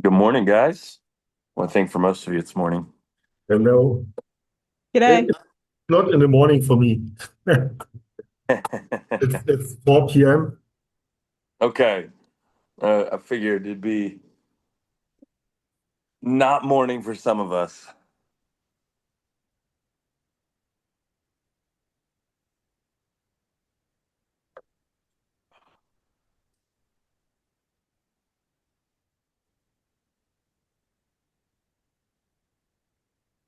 Good morning, guys. Well, I think for most of you, it's morning. Hello. G'day. It's not in the morning for me. It's 4 p.m. Okay. I figured it'd be not morning for some of us.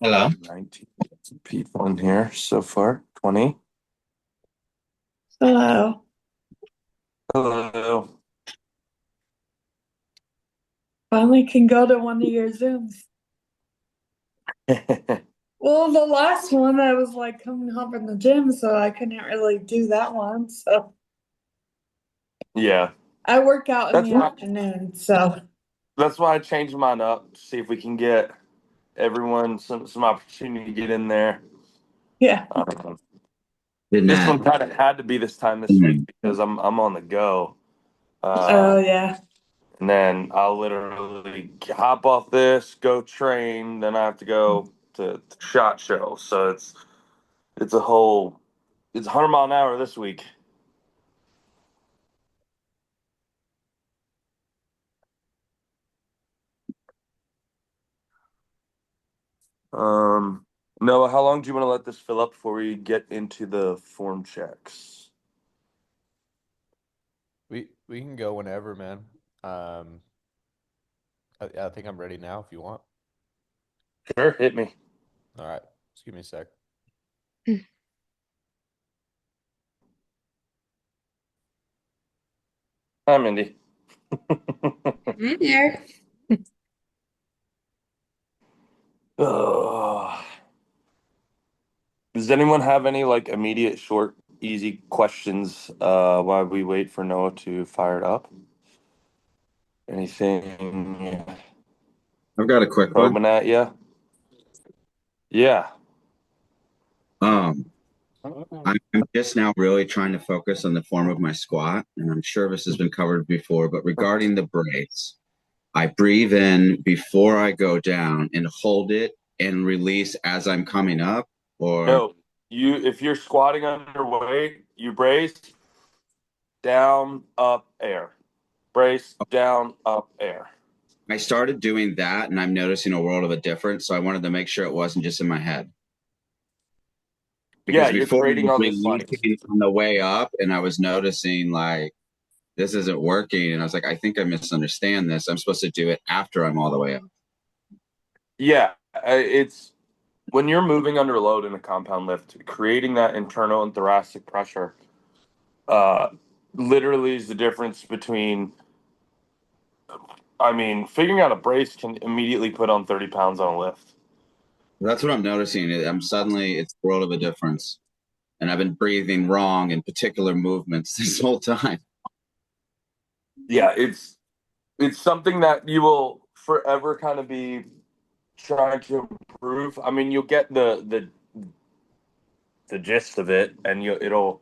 Hello. 19 people in here so far. 20. Hello. Hello. Finally can go to one of your Zooms. Well, the last one I was like coming home from the gym, so I couldn't really do that one. So Yeah. I work out in That's the why afternoon, so that's why I changed mine up to see if we can get everyone some opportunity to get in there. yeah. This Jeannette. one kind of had to be this time this week because I'm on the go. Oh yeah. And then I'll literally hop off this, go train, then I have to go to SHOT Show. So it's a whole it's 100 mile an hour this week. Um Noah, how long do you want to let this fill up before we get into the form checks? We can go whenever, man. I think I'm ready now if you want. Sure, hit me. All right, just give me a sec. Hi, Mindy. Hi there. Ugh. Does anyone have any like immediate, short, easy questions while we wait for Noah to fire it up? Anything I've got a quick one. coming at you? Yeah. Um, I'm just now really trying to focus on the form of my squat, and I'm sure this has been covered before, but regarding the brace, I breathe in before I go down and hold it and release as I'm coming up, or No, if you're squatting underweight, you brace, down, up, air. Brace, down, up, air. I started doing that and I'm noticing a world of a difference, so I wanted to make sure it wasn't just in my head. Yeah, Because you're before I creating was all this like releasing on the way up and I was noticing like this isn't working. And I was like, I think I misunderstand this. I'm supposed to do it after I'm all the way up. yeah, it's when you're moving under load in a compound lift, creating that internal and thoracic pressure uh literally is the difference between figuring out a brace can immediately put on 30 pounds on a lift. That's what I'm noticing. I'm suddenly, it's a world of a difference. And I've been breathing wrong in particular movements this whole time. Yeah, it's something that you will forever kind of be trying to improve. I mean, you'll get the gist of it, and you'll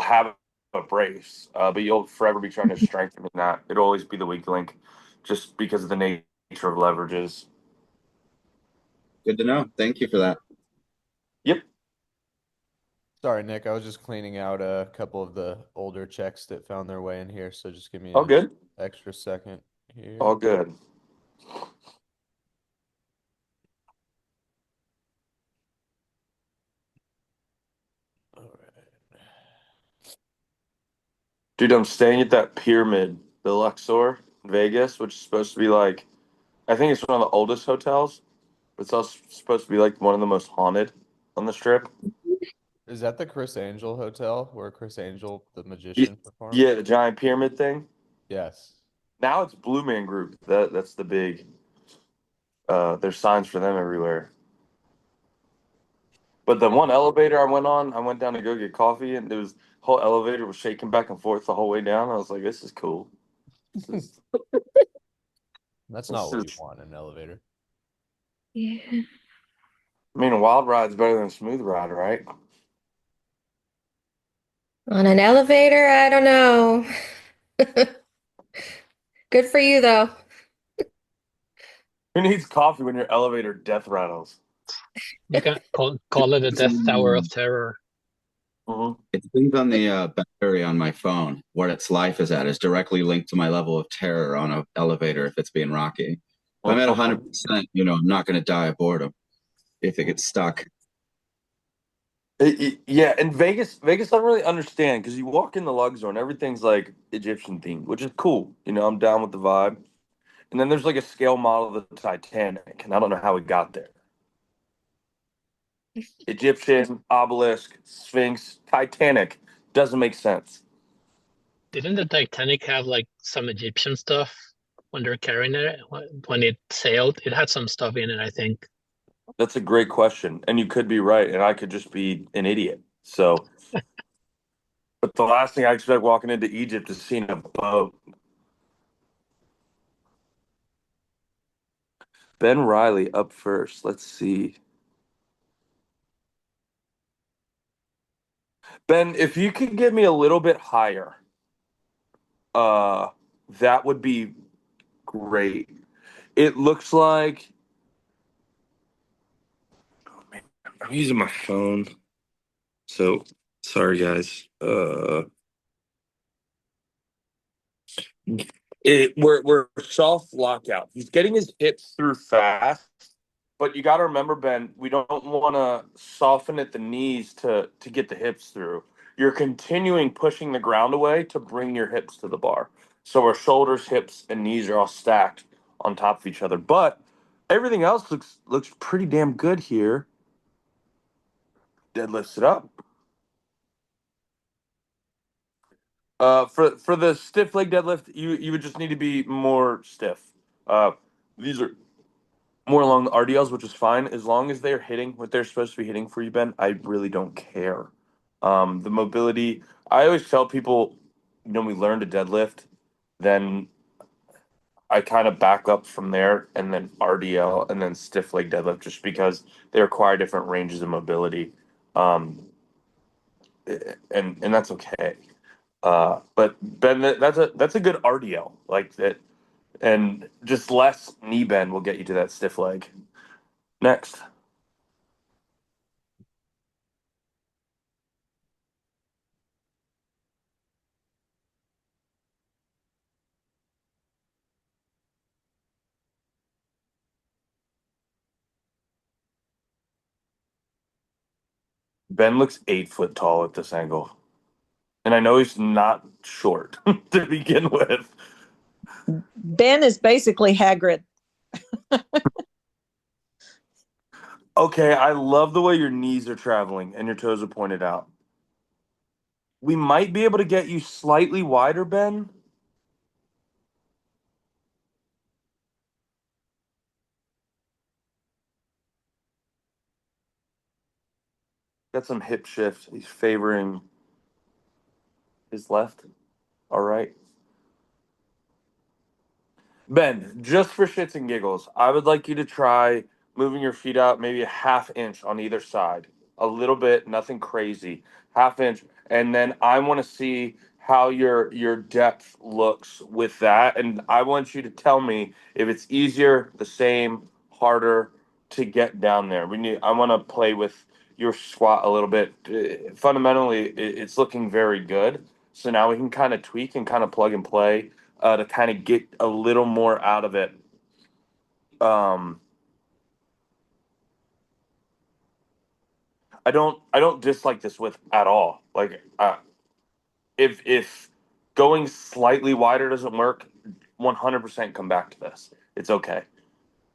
have a brace, but you'll forever be trying to strengthen that. It'll always be the weak link, just because of the nature of leverages. Good to know. Thank you for that. Yep, Sorry, Nick. I was just cleaning out a couple of the older checks that found their way in here, so just give me all an good, extra second all here. good. All right. Dude, I'm staying at that Pyramid, the Luxor, in Vegas, which is supposed to be like, I think it's one of the oldest hotels. But it's also supposed to be like one of the most haunted on the strip. Is that the Chris Angel Hotel where Chris Angel, the Y- magician, performed? Yeah, the giant pyramid thing. Yes. Now it's Blue Man Group. That's the big. There's signs for them everywhere. But the one elevator I went down to go get coffee, and there was whole elevator was shaking back and forth the whole way down. I was like, "This is cool. This is That's not this what you is." want in an elevator. Yeah. I mean, a wild ride's better than a smooth ride, right? On an elevator, I don't know. Good for you though. Who needs coffee when your elevator death rattles? You can call it a death tower of terror. Mm-hmm. It depends on the battery on my phone. What its life is at is directly linked to my level of terror on an elevator if it's being rocky. If I'm at 100%, I'm not going to die of boredom if it gets stuck. Yeah, and Vegas, I don't really understand because you walk in the Luxor and everything's like Egyptian themed, which is cool. I'm down with the vibe. And then there's like a scale model of the Titanic, and I don't know how we got there. Egyptian, obelisk, Sphinx, Titanic doesn't make sense. Didn't the Titanic have like some Egyptian stuff when they're carrying it? When it sailed, it had some stuff in it, I think. That's a great question, and you could be right, and I could just be an idiot. So, but the last thing I expect walking into Egypt is seeing a boat. Ben Riley up first. Let's see. Ben, if you could get me a little bit higher, that would be great. It looks like, oh man, I'm using my phone. So sorry guys. We're soft lockout. He's getting his hips through fast, but you got to remember, Ben, we don't want to soften at the knees to get the hips through. You're continuing pushing the ground away to bring your hips to the bar. So our shoulders, hips, and knees are all stacked on top of each other. But everything else looks pretty damn good here. Deadlifts it up. For the stiff leg deadlift, you would just need to be more stiff. These are more along the RDLs, which is fine as long as they're hitting what they're supposed to be hitting for you, Ben. I really don't care. The mobility. I always tell people, we learn to deadlift, then I kind of back up from there, and then RDL, and then stiff leg deadlift, just because they require different ranges of mobility, and that's okay. But Ben, that's a good RDL like that, and just less knee bend will get you to that stiff leg. Next, Ben looks 8 foot tall at this angle, and I know he's not short to begin with. Ben is basically Hagrid. Okay, I love the way your knees are traveling and your toes are pointed out. We might be able to get you slightly wider, Ben. Got some hip shift. He's favoring his left. All right. Ben, just for shits and giggles, I would like you to try moving your feet out maybe a half inch on either side. A little bit, nothing crazy. Half inch. And then I want to see how your depth looks with that. And I want you to tell me if it's easier, the same, harder to get down there. I want to play with your squat a little bit. Fundamentally, it's looking very good. So now we can kind of tweak and kind of plug and play to kind of get a little more out of it. I don't dislike this width at all. Like if going slightly wider doesn't work, 100% come back to this. It's okay.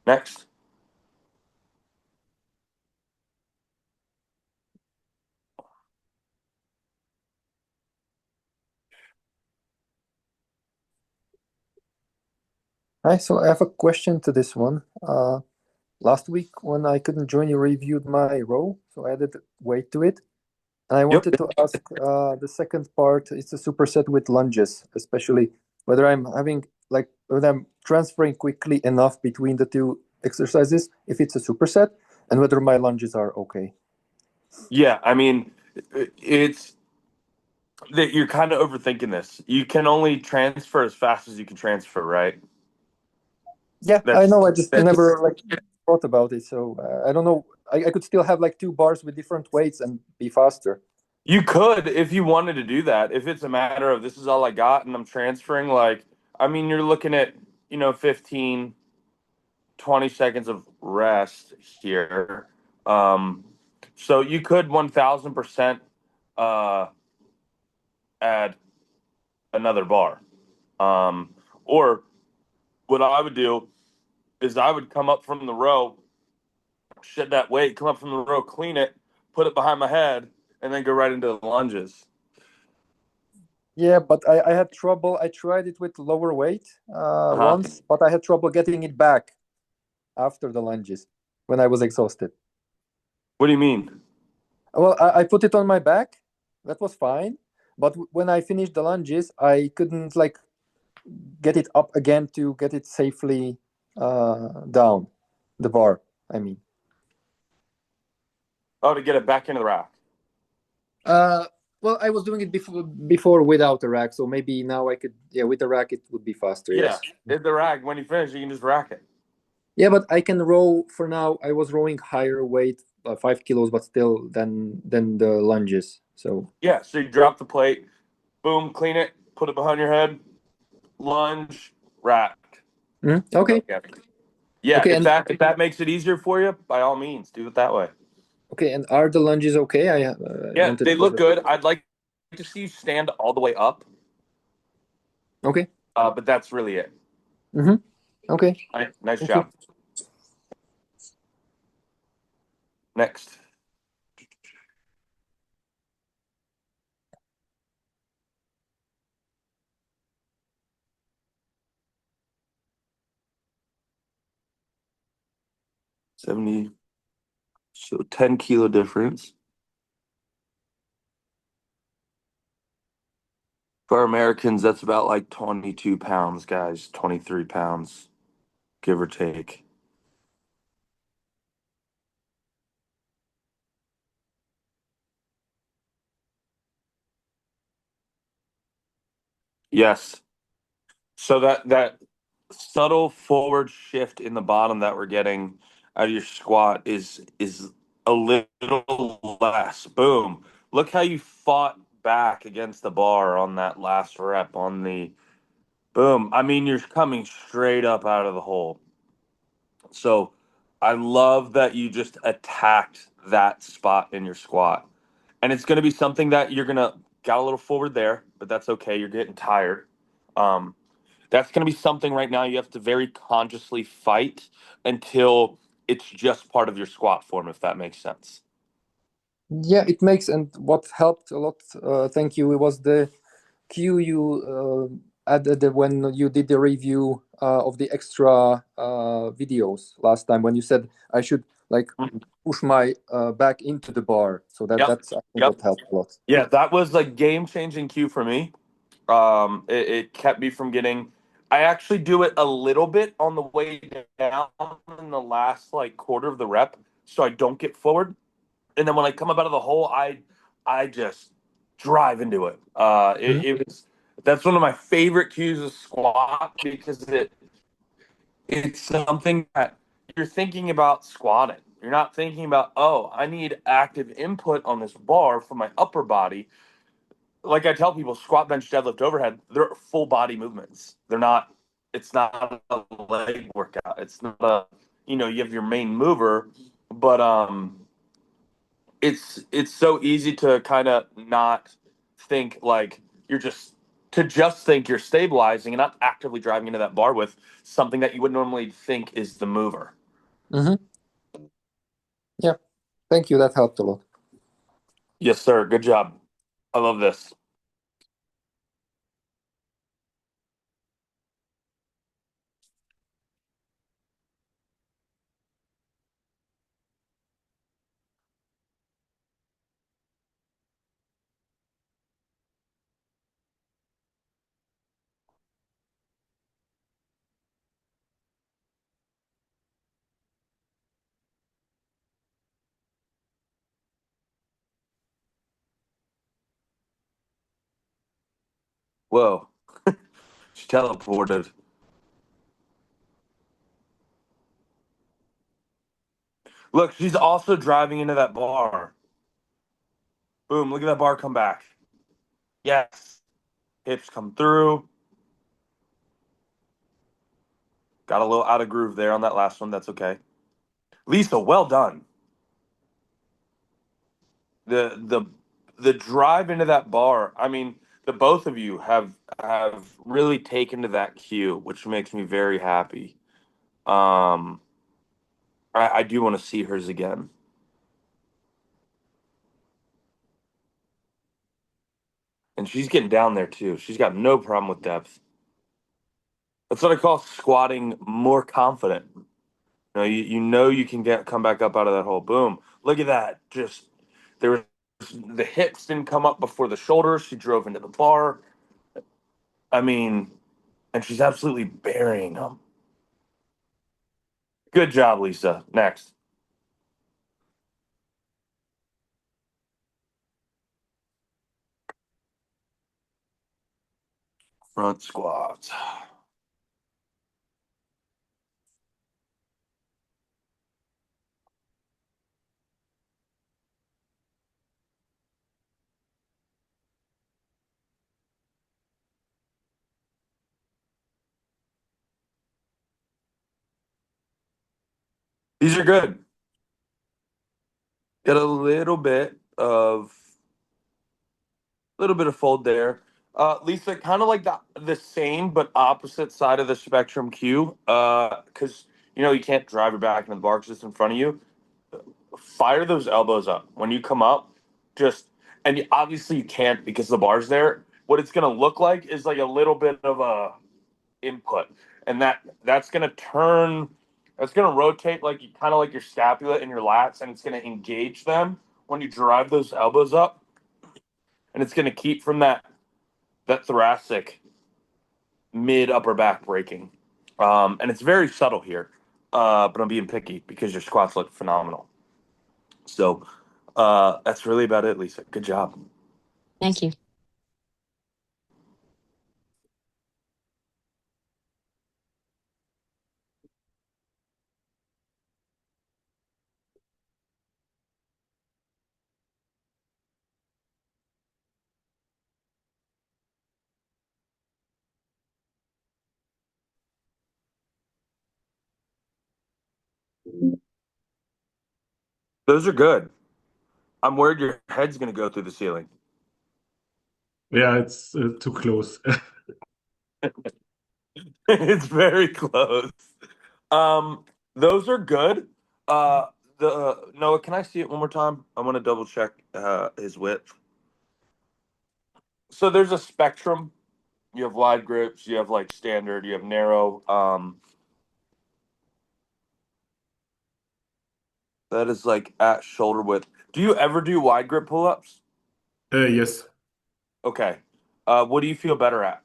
Next. Hi, so I have a question to this one. Last week when I couldn't join, you reviewed my row, so I added weight to it. And I wanted to ask the second part, it's a superset with lunges, especially whether I'm whether I'm transferring quickly enough between the two exercises, if it's a superset, and whether my lunges are okay. Yeah, I mean, it's that you're kind of overthinking this. You can only transfer as fast as you can transfer, right? Yeah, I That's- know. I just that's- never like thought about it. So I don't know. I could still have like 2 bars with different weights and be faster. You could if you wanted to do that. If it's a matter of this is all I got and I'm transferring, like, I mean, you're looking at, 15, 20 seconds of rest here. So you could 1000% add another bar. Or what I would do is I would come up from the row, shed that weight, come up from the row, clean it, put it behind my head, and then go right into the lunges. Yeah, but I had trouble. I tried it with lower weight once, but I had trouble getting it back after the lunges when I was exhausted. What do you mean? Well, I put it on my back. That was fine. But when I finished the lunges, I couldn't like get it up again to get it safely down the bar. I mean, Oh, to get it back into the rack. well, I was doing it before without the rack, so maybe now I could. Yeah, with the rack it would be faster. Yeah, Yes. hit the rack. When you finish, you can just rack it. Yeah, but I can row for now. I was rowing higher weight, 5 kilos, but still than the lunges. So Yeah, so you drop the plate, boom, clean it, put it behind your head, lunge, rack. okay. Yeah, Okay, if that makes it easier for you, by all means, do it that way. Okay, and are the lunges okay? I Yeah, wanted they to- look good. I'd like to see you stand all the way up, Okay. but that's really it. Okay. Nice Thank job. Next. $70, so 10-kilo difference. For Americans, that's about like 22 pounds, guys. 23 pounds, give or take. Yes. So that subtle forward shift in the bottom that we're getting out of your squat is a little less. Boom. Look how you fought back against the bar on that last rep on the boom. I mean, you're coming straight up out of the hole. So I love that you just attacked that spot in your squat. And it's going to be something that you're going to got a little forward there, but that's okay. You're getting tired. That's going to be something right now you have to very consciously fight until it's just part of your squat form, if that makes sense. Yeah, it makes. And what helped a lot, thank you, it was the cue you added when you did the review of the extra videos last time when you said I should like push my back into the bar. So that's I think that helped a lot. Yeah, that was like game-changing cue for me. It kept me from getting. I actually do it a little bit on the way down in the last like quarter of the rep, so I don't get forward. And then when I come up out of the hole, I just drive into it. It was that's one of my favorite cues of squat because it's something that you're thinking about squatting. You're not thinking about, oh, I need active input on this bar for my upper body. Like I tell people, squat, bench, deadlift, overhead, they're full body movements. They're not, it's not a leg workout. It's not a, you have your main mover, but it's so easy to kind of not think like just think you're stabilizing and not actively driving into that bar with something that you would normally think is the mover. Yeah, thank you. That helped a lot. Yes, sir. Good job. I love this. Whoa. She teleported. Look, she's also driving into that bar. Boom, look at that bar come back. Yes. Hips come through. Got a little out of groove there on that last one. That's okay. Lisa, well done. The drive into that bar. I mean, the both of you have really taken to that cue, which makes me very happy. I do want to see hers again. And she's getting down there too. She's got no problem with depth. That's what I call squatting more confident. You know you can come back up out of that hole. Boom. Look at that. Just there was the hips didn't come up before the shoulders. She drove into the bar. I mean, and she's absolutely burying them. Good job, Lisa. Next. Front squats. These are good. Got a little bit of fold there. Lisa, kind of like the same but opposite side of the spectrum cue. Because you can't drive her back in the bar because it's in front of you. Fire those elbows up when you come up. Obviously you can't because the bar's there. What it's gonna look like is like a little bit of a input, and that's gonna turn. That's gonna rotate like kind of like your scapula and your lats, and it's gonna engage them when you drive those elbows up, and it's gonna keep from that thoracic mid upper back breaking. And it's very subtle here, but I'm being picky because your squats look phenomenal. So that's really about it, Lisa. Good job. Thank you. Those are good. I'm worried your head's going to go through the ceiling. Yeah, it's too close. It's very close. Those are good. The Noah, can I see it one more time? I want to double check his width. So there's a spectrum. You have wide grips, you have like standard, you have narrow. That is like at shoulder width. Do you ever do wide grip pull-ups? Yes, Okay. What do you feel better at?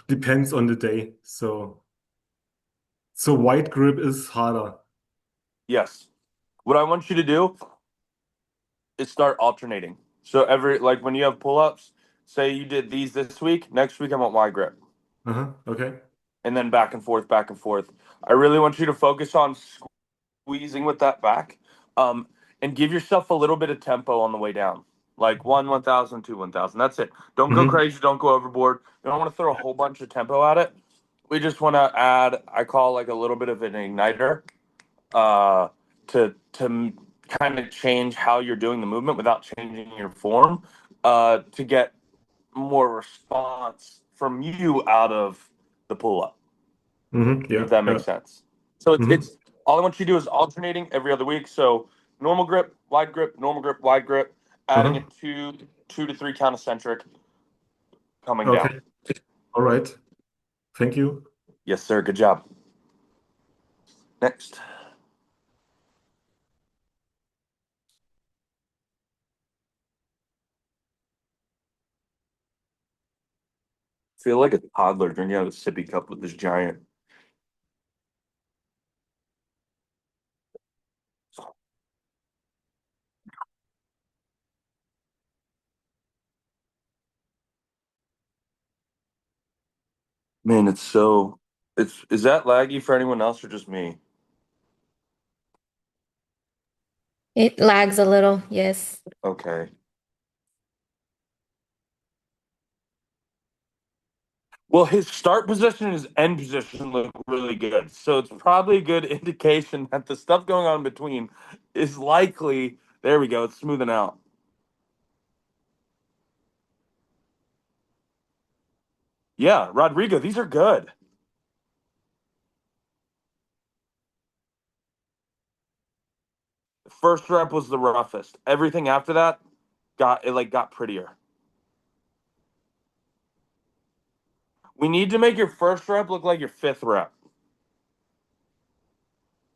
depends on the day. So wide grip is harder. Yes. What I want you to do is start alternating. So like when you have pull-ups, say you did these this week, next week I want wide grip. Okay. And then back and forth, back and forth. I really want you to focus on squeezing with that back, and give yourself a little bit of tempo on the way down. Like 1,000, 2, 1,000. That's it. Don't go crazy. Don't go overboard. You don't want to throw a whole bunch of tempo at it. We just want to add, I call like a little bit of an igniter, to kind of change how you're doing the movement without changing your form, to get more response from you out of the pull up. Yeah. If that makes sense. So it's all I want you to do is alternating every other week. So normal grip, wide grip, normal grip, wide grip, adding it to 2 to 3 count eccentric, coming Okay. down. All right. Thank you. Yes, sir. Good job. Next. Feel like a toddler drinking out of a sippy cup with this giant. Man, is that laggy for anyone else or just me? It lags a little, yes. Okay. Well, his start position and his end position look really good. So it's probably a good indication that the stuff going on in between is likely. There we go. It's smoothing out. Yeah, Rodrigo, these are good. First rep was the roughest. Everything after that got prettier. We need to make your first rep look like your fifth rep.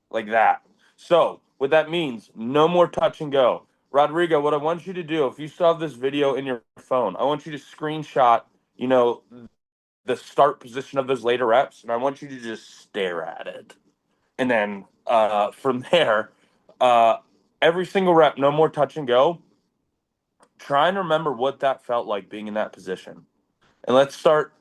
Like that. So what that means, no more touch and go. Rodrigo, what I want you to do, if you still have this video in your phone, I want you to screenshot, the start position of those later reps, and I want you to just stare at it. And then from there, every single rep, no more touch and go. Try and remember what that felt like being in that position. And let's start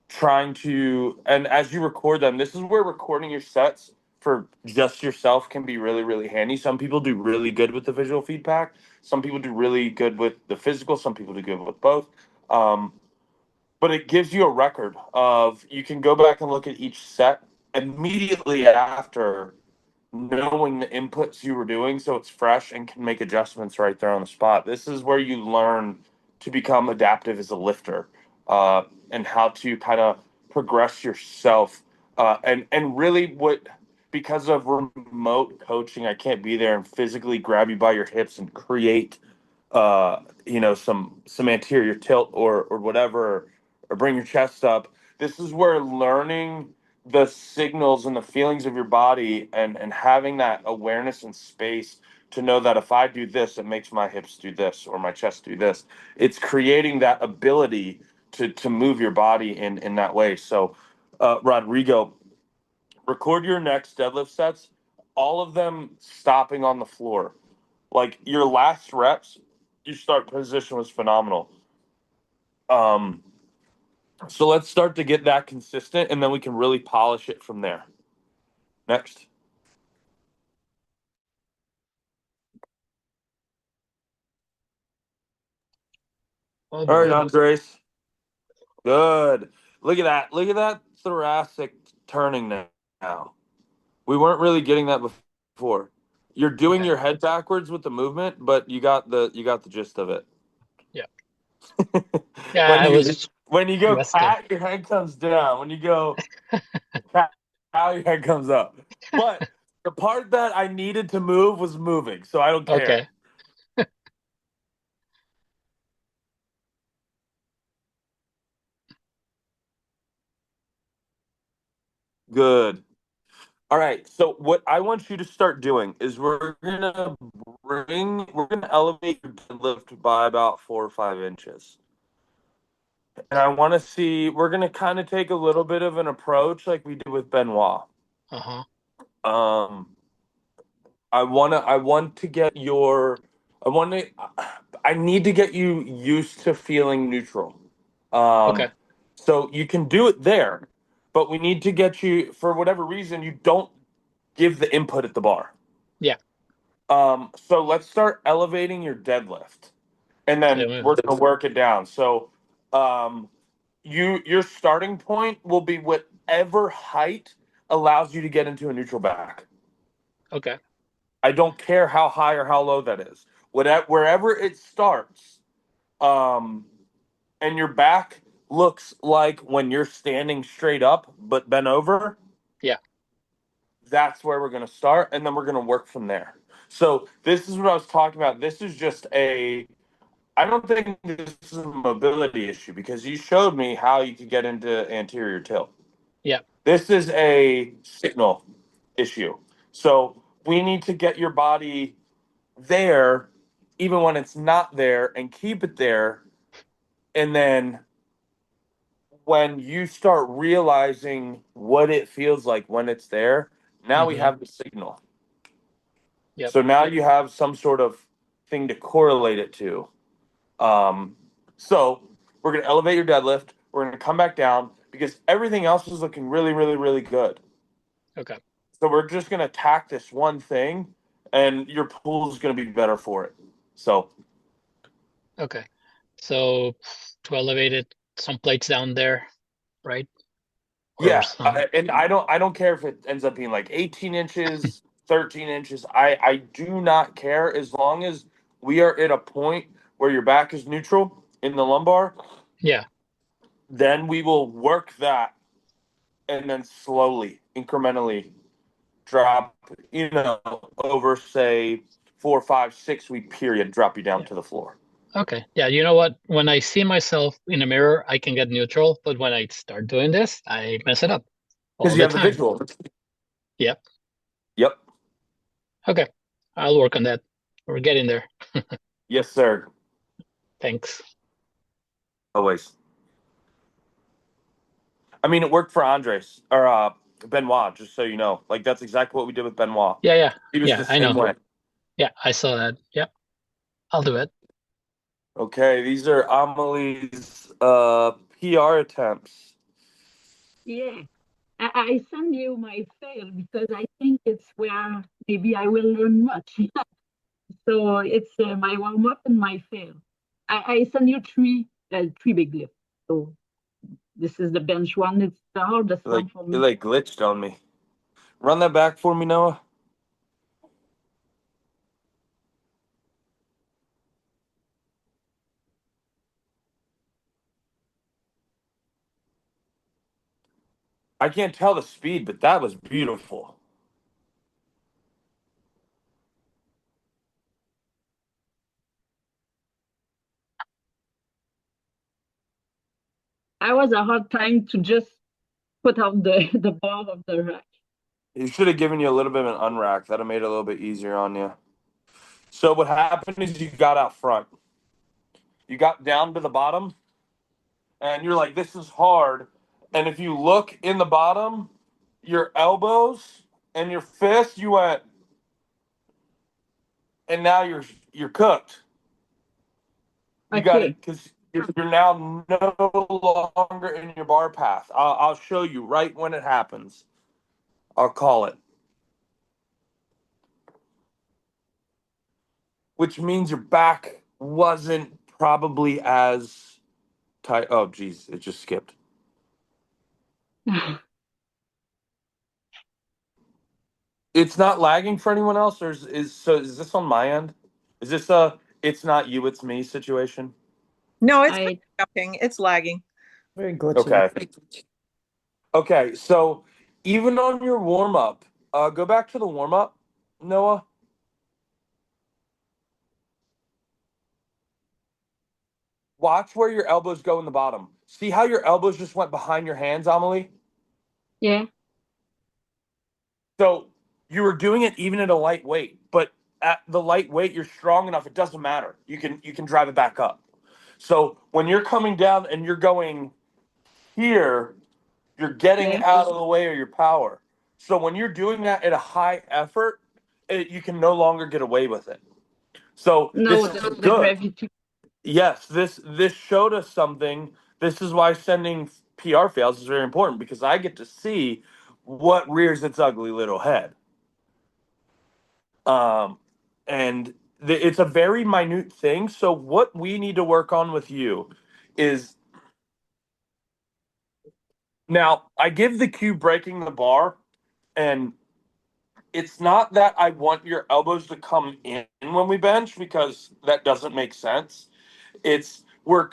trying to, and as you record them, this is where recording your sets for just yourself can be really, really handy. Some people do really good with the visual feedback. Some people do really good with the physical. Some people do good with both. But it gives you a record of, you can go back and look at each set immediately after, knowing the inputs you were doing, so it's fresh and can make adjustments right there on the spot. This is where you learn to become adaptive as a lifter, and how to kind of progress yourself. And really, because of remote coaching, I can't be there and physically grab you by your hips and create, some anterior tilt or whatever, or bring your chest up. This is where learning the signals and the feelings of your body, and having that awareness and space to know that if I do this, it makes my hips do this or my chest do this. It's creating that ability to move your body in that way. So, Rodrigo, record your next deadlift sets, all of them stopping on the floor. Like your last reps, your start position was phenomenal. So let's start to get that consistent, and then we can really polish it from there. Next. Oh All right, boy. Andres. Good. Look at that. Look at that thoracic turning now. We weren't really getting that before. You're doing Yeah. your head backwards with the movement, but you got the gist of it. Yeah. Yeah, when I you was when you go resting. cat, your head comes down. When you go cat, your head comes up. But the part that I needed to move was moving, so I don't care. Okay. Good. All right. So what I want you to start doing is we're gonna elevate your deadlift by about 4 or 5 inches. And I want to see, we're gonna kind of take a little bit of an approach like we did with Benoit. Uh-huh. I want to get your I need to get you used to feeling neutral. Okay. So you can do it there, but we need to get you, for whatever reason, you don't give the input at the bar. Yeah. So let's start elevating your deadlift, and then Yeah. we're gonna work it down. So, your starting point will be whatever height allows you to get into a neutral back. Okay. I don't care how high or how low that is. Wherever it starts, and your back looks like when you're standing straight up but bent over. Yeah. That's where we're going to start, and then we're going to work from there. So this is what I was talking about. This is just I don't think this is a mobility issue, because you showed me how you could get into anterior tilt. Yeah. This is a signal issue. So we need to get your body there, even when it's not there, and keep it there. And then when you start realizing what it feels like when it's there, now we Mm-hmm. have the signal. Yep. So now you have some sort of thing to correlate it to. So we're going to elevate your deadlift. We're going to come back down because everything else is looking really, really, really good. Okay. So we're just going to attack this one thing, and your pull is going to be better for it. So Okay. So to elevate it, some plates down there, right? Or yeah, some. and I don't care if it ends up being like 18 inches, 13 inches. I do not care as long as we are at a point where your back is neutral in the lumbar. Yeah. Then we will work that and then slowly, incrementally drop, over say 4, 5, 6 week period, drop you down to the floor. Okay. Yeah. You know what? When I see myself in a mirror, I can get neutral, but when I start doing this, I mess it up all Because you the have the time. visual. Yep. Yep. Okay. I'll work on that. We're getting there. Yes, sir. Thanks. Always. I mean, it worked for Andres or Benoit, just so you know. Like that's exactly what we did with Benoit. Yeah. He was Yeah. the I same know. way. Yeah. I saw that. Yep. I'll do it. Okay, these are Amelie's PR attempts. Yeah, I send you my fail because I think it's where maybe I will learn much. So it's my warm up and my fail. I send you three big lifts. So this is the bench one. It's the hardest one for It me. like glitched on me. Run that back for me, Noah. I can't tell the speed, but that was beautiful. I was a hard time to just put out the bar of the rack. He should have given you a little bit of an unrack. That'd have made it a little bit easier on you. So what happened is you got out front. You got down to the bottom, and you're like, this is hard. And if you look in the bottom, your elbows and your fist, you went, and now you're cooked. You got Okay. it because you're now no longer in your bar path. I'll show you right when it happens. I'll call it. Which means your back wasn't probably as tight. Oh, geez, it just skipped. It's not lagging for anyone else, or is this on my end? Is this a it's not you, it's me situation? No, it's I jumping. It's lagging. Very glitchy. Okay. Okay, so even on your warm up, go back to the warm up, Noah. Watch where your elbows go in the bottom. See how your elbows just went behind your hands, Amelie? yeah. So you were doing it even at a light weight, but at the light weight, you're strong enough. It doesn't matter. You can drive it back up. So when you're coming down and you're going here, you're getting Yeah. out of the way of your power. So when you're doing that at a high effort, you can no longer get away with it. So No, this is the good. gravity. Yes, this showed us something. This is why sending PR fails is very important because I get to see what rears its ugly little head. And it's a very minute thing. So what we need to work on with you is now I give the cue breaking the bar, and it's not that I want your elbows to come in when we bench because that doesn't make sense. It's we're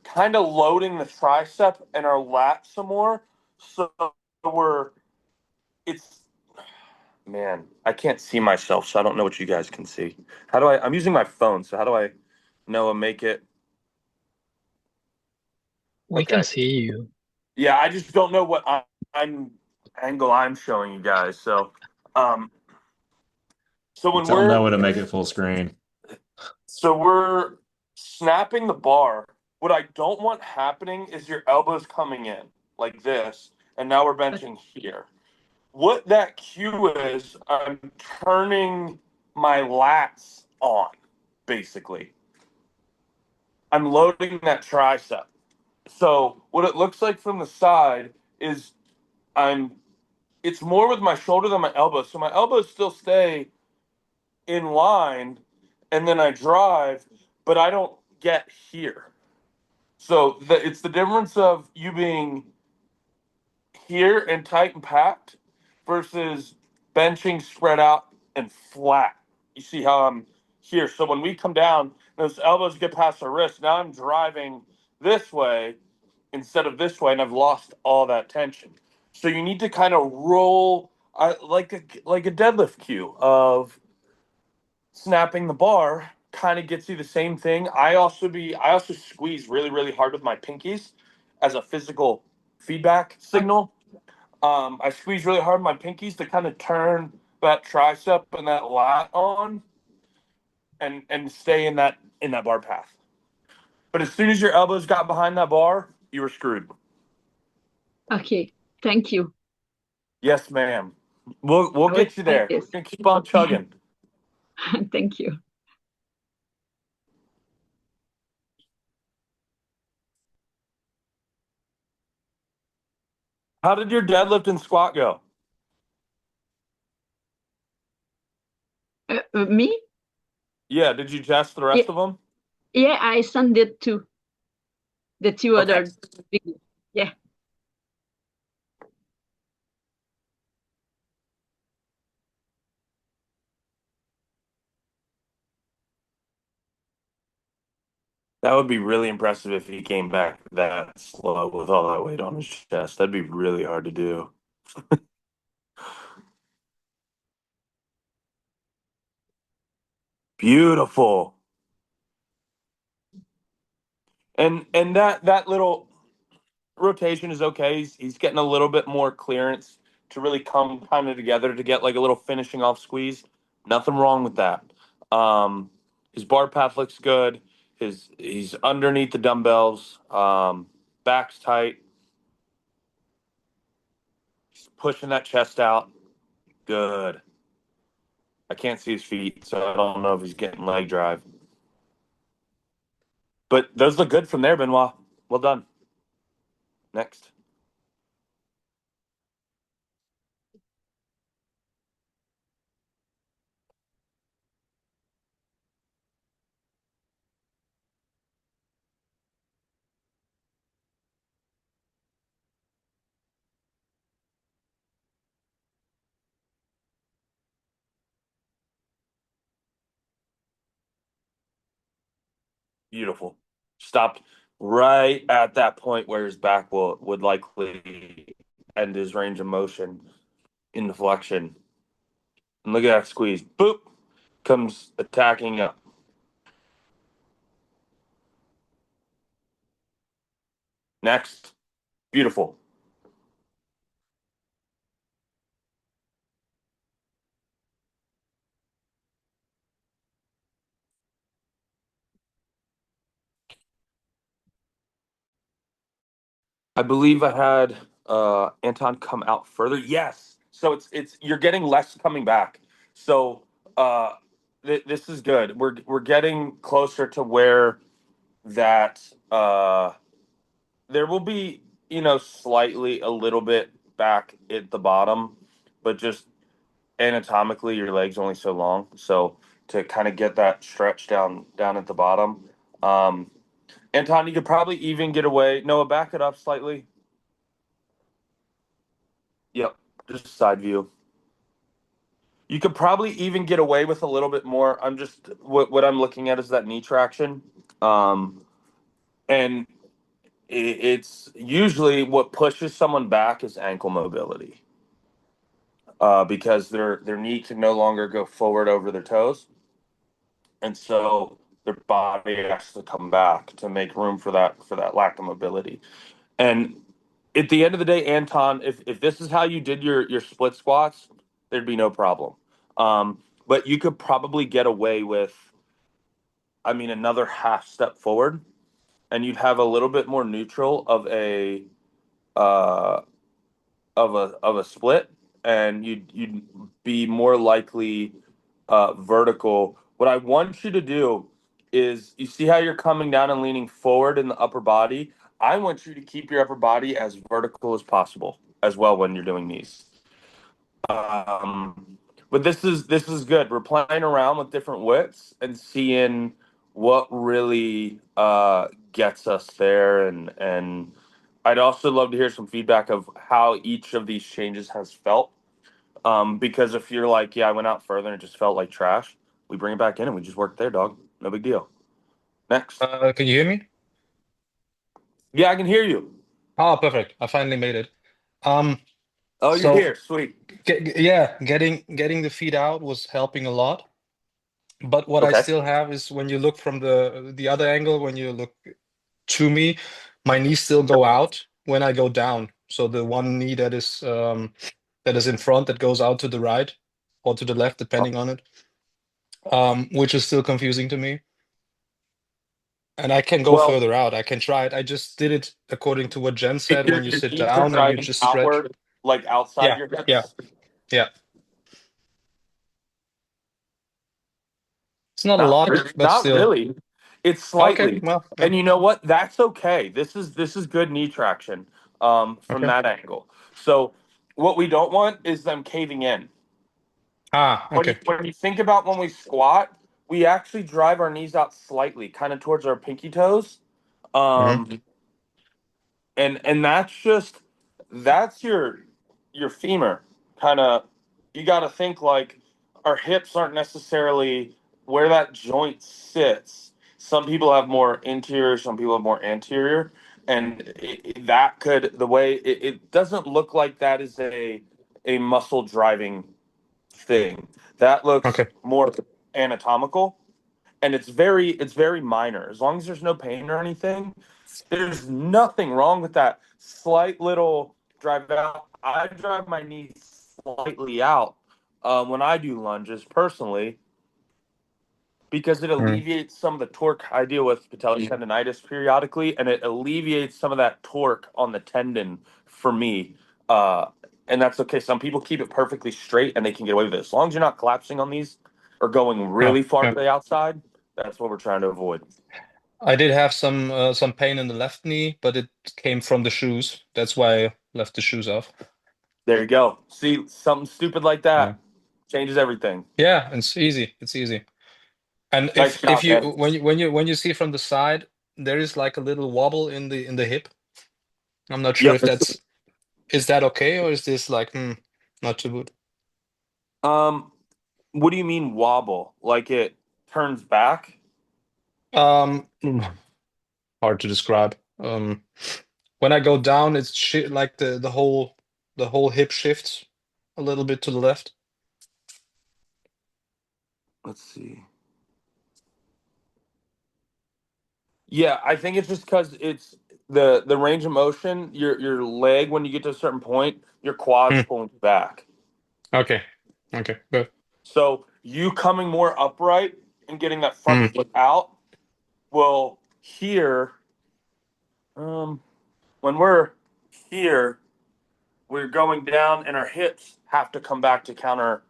kind of loading the tricep and our lat some more, so it's man, I can't see myself, so I don't know what you guys can see. How do I'm using my phone, so how do I make it? We can see you. Yeah, I just don't know what I'm angle I'm showing you guys. So, so when Tell Noah to make it full screen. So we're snapping the bar. What I don't want happening is your elbows coming in like this, and now we're benching here. What that cue is, I'm turning my lats on, basically. I'm loading that tricep. So what it looks like from the side is it's more with my shoulder than my elbows. So my elbows still stay in line and then I drive, but I don't get here. So it's the difference of you being here and tight and packed versus benching spread out and flat. You see how I'm here. So when we come down, those elbows get past our wrist. Now I'm driving this way instead of this way, and I've lost all that tension. So you need to kind of roll like a deadlift cue of snapping the bar. Kind of gets you the same thing. I also squeeze really really hard with my pinkies as a physical feedback signal. I squeeze really hard with my pinkies to kind of turn that tricep and that lat on, and stay in that bar path. But as soon as your elbows got behind that bar, you were screwed. Okay, thank you. Yes, ma'am. We'll get you there. We're gonna keep on chugging. Thank you. How did your deadlift and squat go? Me? Yeah, did you test the rest of them? Yeah, I sent it to the two Okay. other videos. Yeah. That would be really impressive if he came back that slow with all that weight on his chest. That'd be really hard to do. Beautiful. And that little rotation is okay. He's getting a little bit more clearance to really come kind of together to get like a little finishing off squeeze. Nothing wrong with that. His bar path looks good. He's underneath the dumbbells. Back's tight. He's pushing that chest out. Good. I can't see his feet, so I don't know if he's getting leg drive. But those look good from there, Benoit. Well done. Next. Beautiful. Stopped right at that point where his back would likely end his range of motion in the flexion. And look at that squeeze. Boop. Comes attacking up. Next. Beautiful. I believe I had Anton come out further. Yes. So it's you're getting less coming back. So this is good. We're getting closer to where that there will be, slightly a little bit back at the bottom, but just anatomically your leg's only so long. So to kind of get that stretch down at the bottom. Anton, you could probably even get away. Noah, back it up slightly. Yep, just side view. You could probably even get away with a little bit more. I'm just what I'm looking at is that knee traction, and it's usually what pushes someone back is ankle mobility, because their knee can no longer go forward over their toes, and so their body has to come back to make room for that lack of mobility. And at the end of the day, Anton, if this is how you did your split squats, there'd be no problem. But you could probably get away with, another half step forward, and you'd have a little bit more neutral of uh, a split, and you'd be more likely vertical. What I want you to do is, you see how you're coming down and leaning forward in the upper body. I want you to keep your upper body as vertical as possible as well when you're doing these. But this is good. We're playing around with different widths and seeing what really gets us there, and I'd also love to hear some feedback of how each of these changes has felt. Because if you're like, yeah, I went out further and it just felt like trash, we bring it back in and we just work there, dog. No big deal. Next. Can you hear me? Yeah, I can hear you. Oh, perfect. I finally made it. Oh, you're So here. Sweet. yeah, getting the feet out was helping a lot. But what I Okay. still have is when you look from the other angle, when you look to me, my knees still go out when I go down. So the one knee that is in front that goes out to the right or to the left, depending on it, which is still confusing to me. And I can go further out. I can try it. I just did it according to what Jen said. When you Your sit knees are down and you driving just stretch. outward, like outside Yeah, your hips. yeah. It's not a Not lot, really. but Not still. really. It's slightly. Okay, well, yeah. And you know what? That's okay. This is good knee traction from Okay. that angle. So what we don't want is them caving in. Okay. When you think about when we squat, we actually drive our knees out slightly, kind of towards our pinky toes. And that's your femur. Kind of, you got to think like our hips aren't necessarily where that joint sits. Some people have more interior, some people have more anterior, and that could the way it doesn't look like that is a muscle driving thing. That looks more anatomical, and it's very minor. As long as there's no pain or anything, there's nothing wrong with that slight little drive out. I drive my knees slightly out when I do lunges personally because it alleviates some of the torque. I deal with patellar tendonitis periodically, and it alleviates some of that torque on the tendon for me. And that's okay. Some people keep it perfectly straight and they can get away with it. As long as you're not collapsing on these or going really far to the outside, that's what we're trying to avoid. I did have some pain in the left knee, but it came from the shoes. That's why I left the shoes off. There you go. See, something stupid like that changes everything. Yeah, it's easy. It's easy. And Nice job, if you man. when you see from the side, there is like a little wobble in the hip. I'm not sure if is that okay or is this like not too good? What do you mean wobble? Like it turns back? Hard to describe. When I go down, it's like the whole hip shifts a little bit to the left. Let's see. Yeah, I think it's just because it's the range of motion. Your leg when you get to a certain point, your quads pulling back. Okay, good. So you coming more upright and getting that front foot out will here. When we're here, we're going down, and our hips have to come back to counter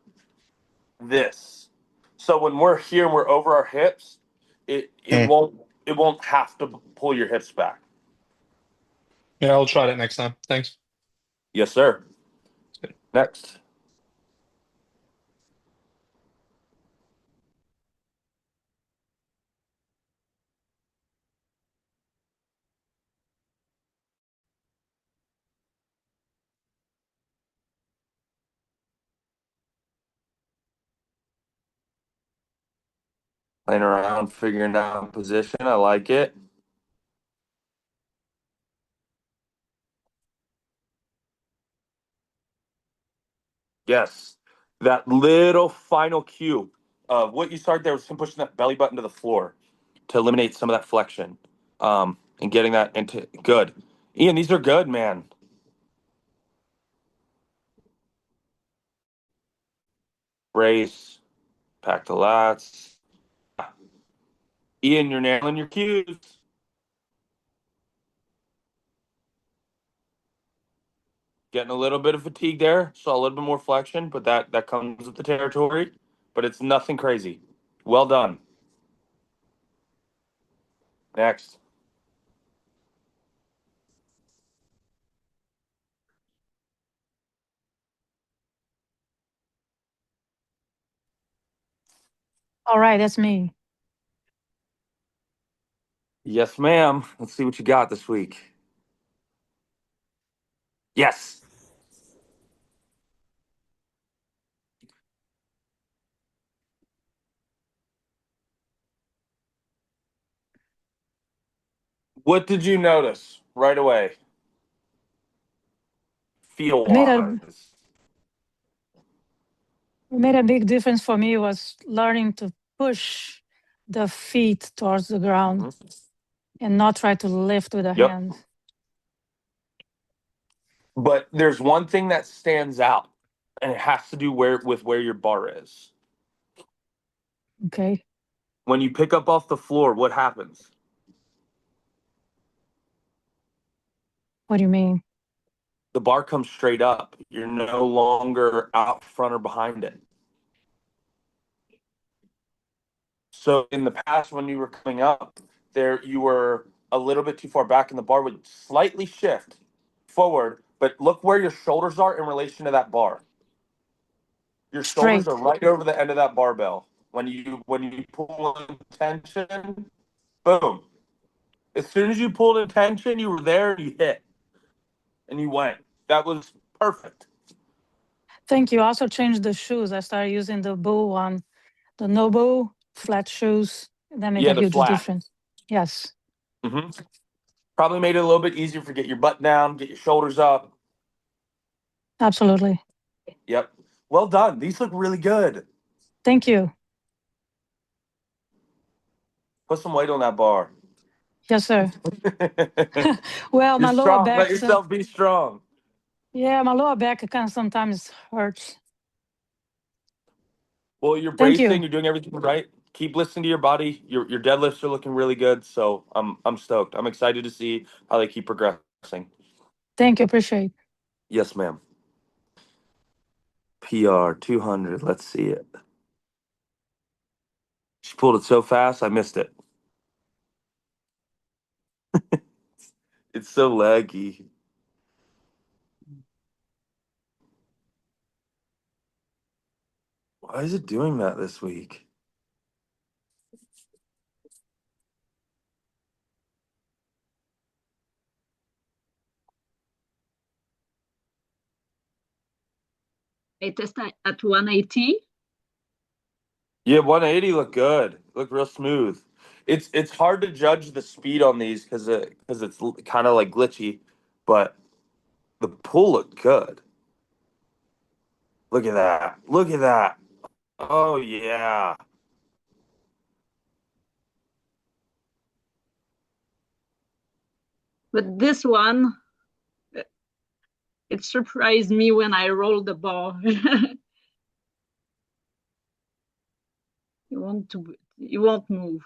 this. So when we're here and we're over our hips, it won't have to pull your hips back. Yeah, I'll try that next time. Thanks. Yes, sir. Next. Playing around, figuring out position. I like it. Yes. That little final cue of what you started there was him pushing that belly button to the floor to eliminate some of that flexion. And getting that into good. Ian, these are good, man. Brace, pack the lats. Ian, you're nailing your cues. Getting a little bit of fatigue there, saw a little bit more flexion, but that comes with the territory. But it's nothing crazy. Well done. Next. All right, that's me. Yes, ma'am. Let's see what you got this week. Yes. What did you notice right away? Feel What made a wise. what made a big difference for me was learning to push the feet towards the ground and not try to lift with a Yep. hand. But there's one thing that stands out, and it has to do with where your bar is. Okay. When you pick up off the floor, what happens? What do you mean? The bar comes straight up. You're no longer out front or behind it. So in the past, when you were coming up, there you were a little bit too far back, and the bar would slightly shift forward. But look where your shoulders are in relation to that bar. Your shoulders Straight. are right over the end of that barbell. When you pull in tension, boom. As soon as you pulled in tension, you were there and you hit. And you went. That was perfect. Thank you. I also changed the shoes. I started using the bow one, the no bow, flat shoes. That made Yeah, a the huge flat. difference. Yes. Mm-hmm. Probably made it a little bit easier for get your butt down, get your shoulders up. Absolutely. Yep. Well done. These look really good. Thank you. Put some weight on that bar. Yes, sir. Well, You're my lower strong. back. Let yourself be strong. Yeah, my lower back kind of sometimes hurts. Well, you're Thank bracing. you. You're doing everything right. Keep listening to your body. Your deadlifts are looking really good. So I'm stoked. I'm excited to see how they keep progressing. Thank you. Appreciate. Yes, ma'am. PR 200. Let's see it. She pulled it so fast, I missed it. It's so laggy. Why is it doing that this week? I test at 180. Yeah, 180 looked good. Looked real smooth. It's hard to judge the speed on these because it's kind of like glitchy, but the pull looked good. Look at that. Look at that. Oh yeah. But this one, it surprised me when I rolled the ball. You won't move.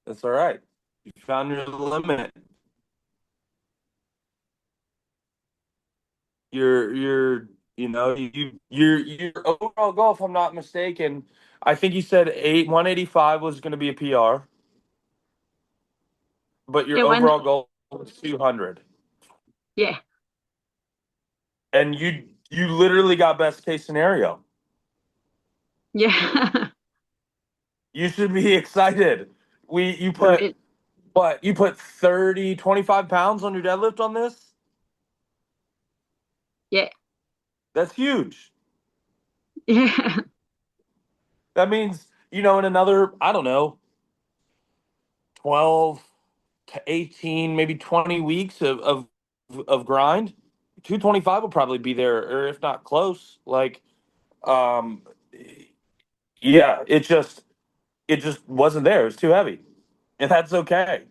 That's all right. You found your limit. You're your overall goal, if I'm not mistaken, I think you said 185 was going to be a PR, but your Yeah, when overall goal was 200. yeah. And you literally got best case scenario. Yeah. You should be excited. You No, put what? You put 30, 25 pounds on your deadlift on this? Yeah. That's huge. Yeah. That means, in another, I don't know, 12 to 18, maybe 20 weeks of grind, 225 will probably be there, or if not close. Like, um, yeah, it just wasn't there. It was too heavy, and that's okay.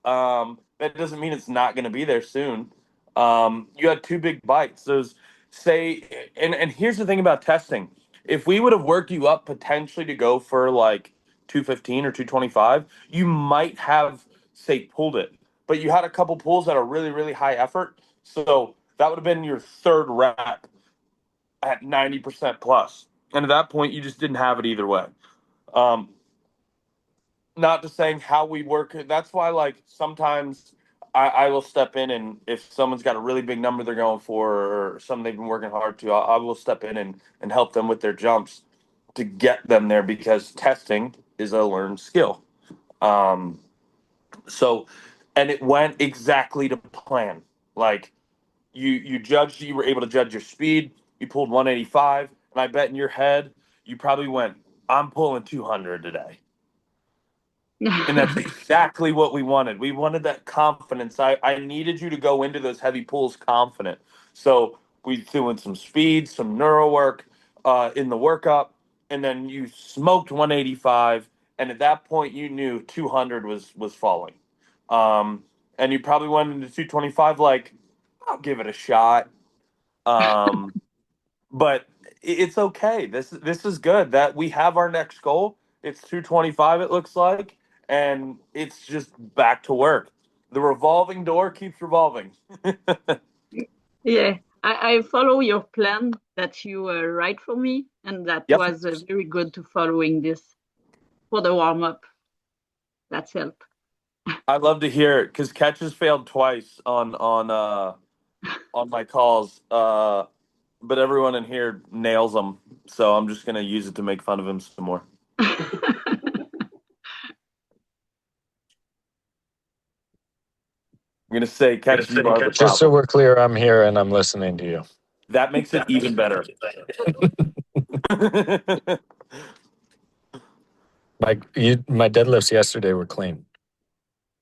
That doesn't mean it's not going to be there soon. You had two big bites. And here's the thing about testing. If we would have worked you up potentially to go for like 215 or 225, you might have, say, pulled it. But you had a couple pulls that are really, really high effort. So that would have been your third rep at 90% plus. And at that point, you just didn't have it either way. Um, not just saying how we work. That's why, like, sometimes I will step in, and if someone's got a really big number they're going for, or something they've been working hard to, I will step in and help them with their jumps to get them there, because testing is a learned skill. So, and it went exactly to plan. Like, you were able to judge your speed. You pulled 185, and I bet in your head you probably went, I'm pulling 200 today. And that's exactly what we wanted. We wanted that confidence. I needed you to go into those heavy pulls confident. So we threw in some speed, some neuro work in the workup, and then you smoked 185. And at that point, you knew 200 was falling. And you probably went into 225 like, I'll give it a shot. But it's okay. This is good. That we have our next goal. It's 225. It looks like, and it's just back to work. The revolving door keeps revolving. Yeah, I follow your plan that you write for me, and that Yep. was very good to following this for the warm up. That's help. I love to hear it, because catches failed twice on my calls. But everyone in here nails them, so I'm just gonna use it to make fun of him some more. I'm gonna say catch you are the Just so problem. we're clear, I'm here and I'm listening to you. That makes it even better. My deadlifts yesterday were clean.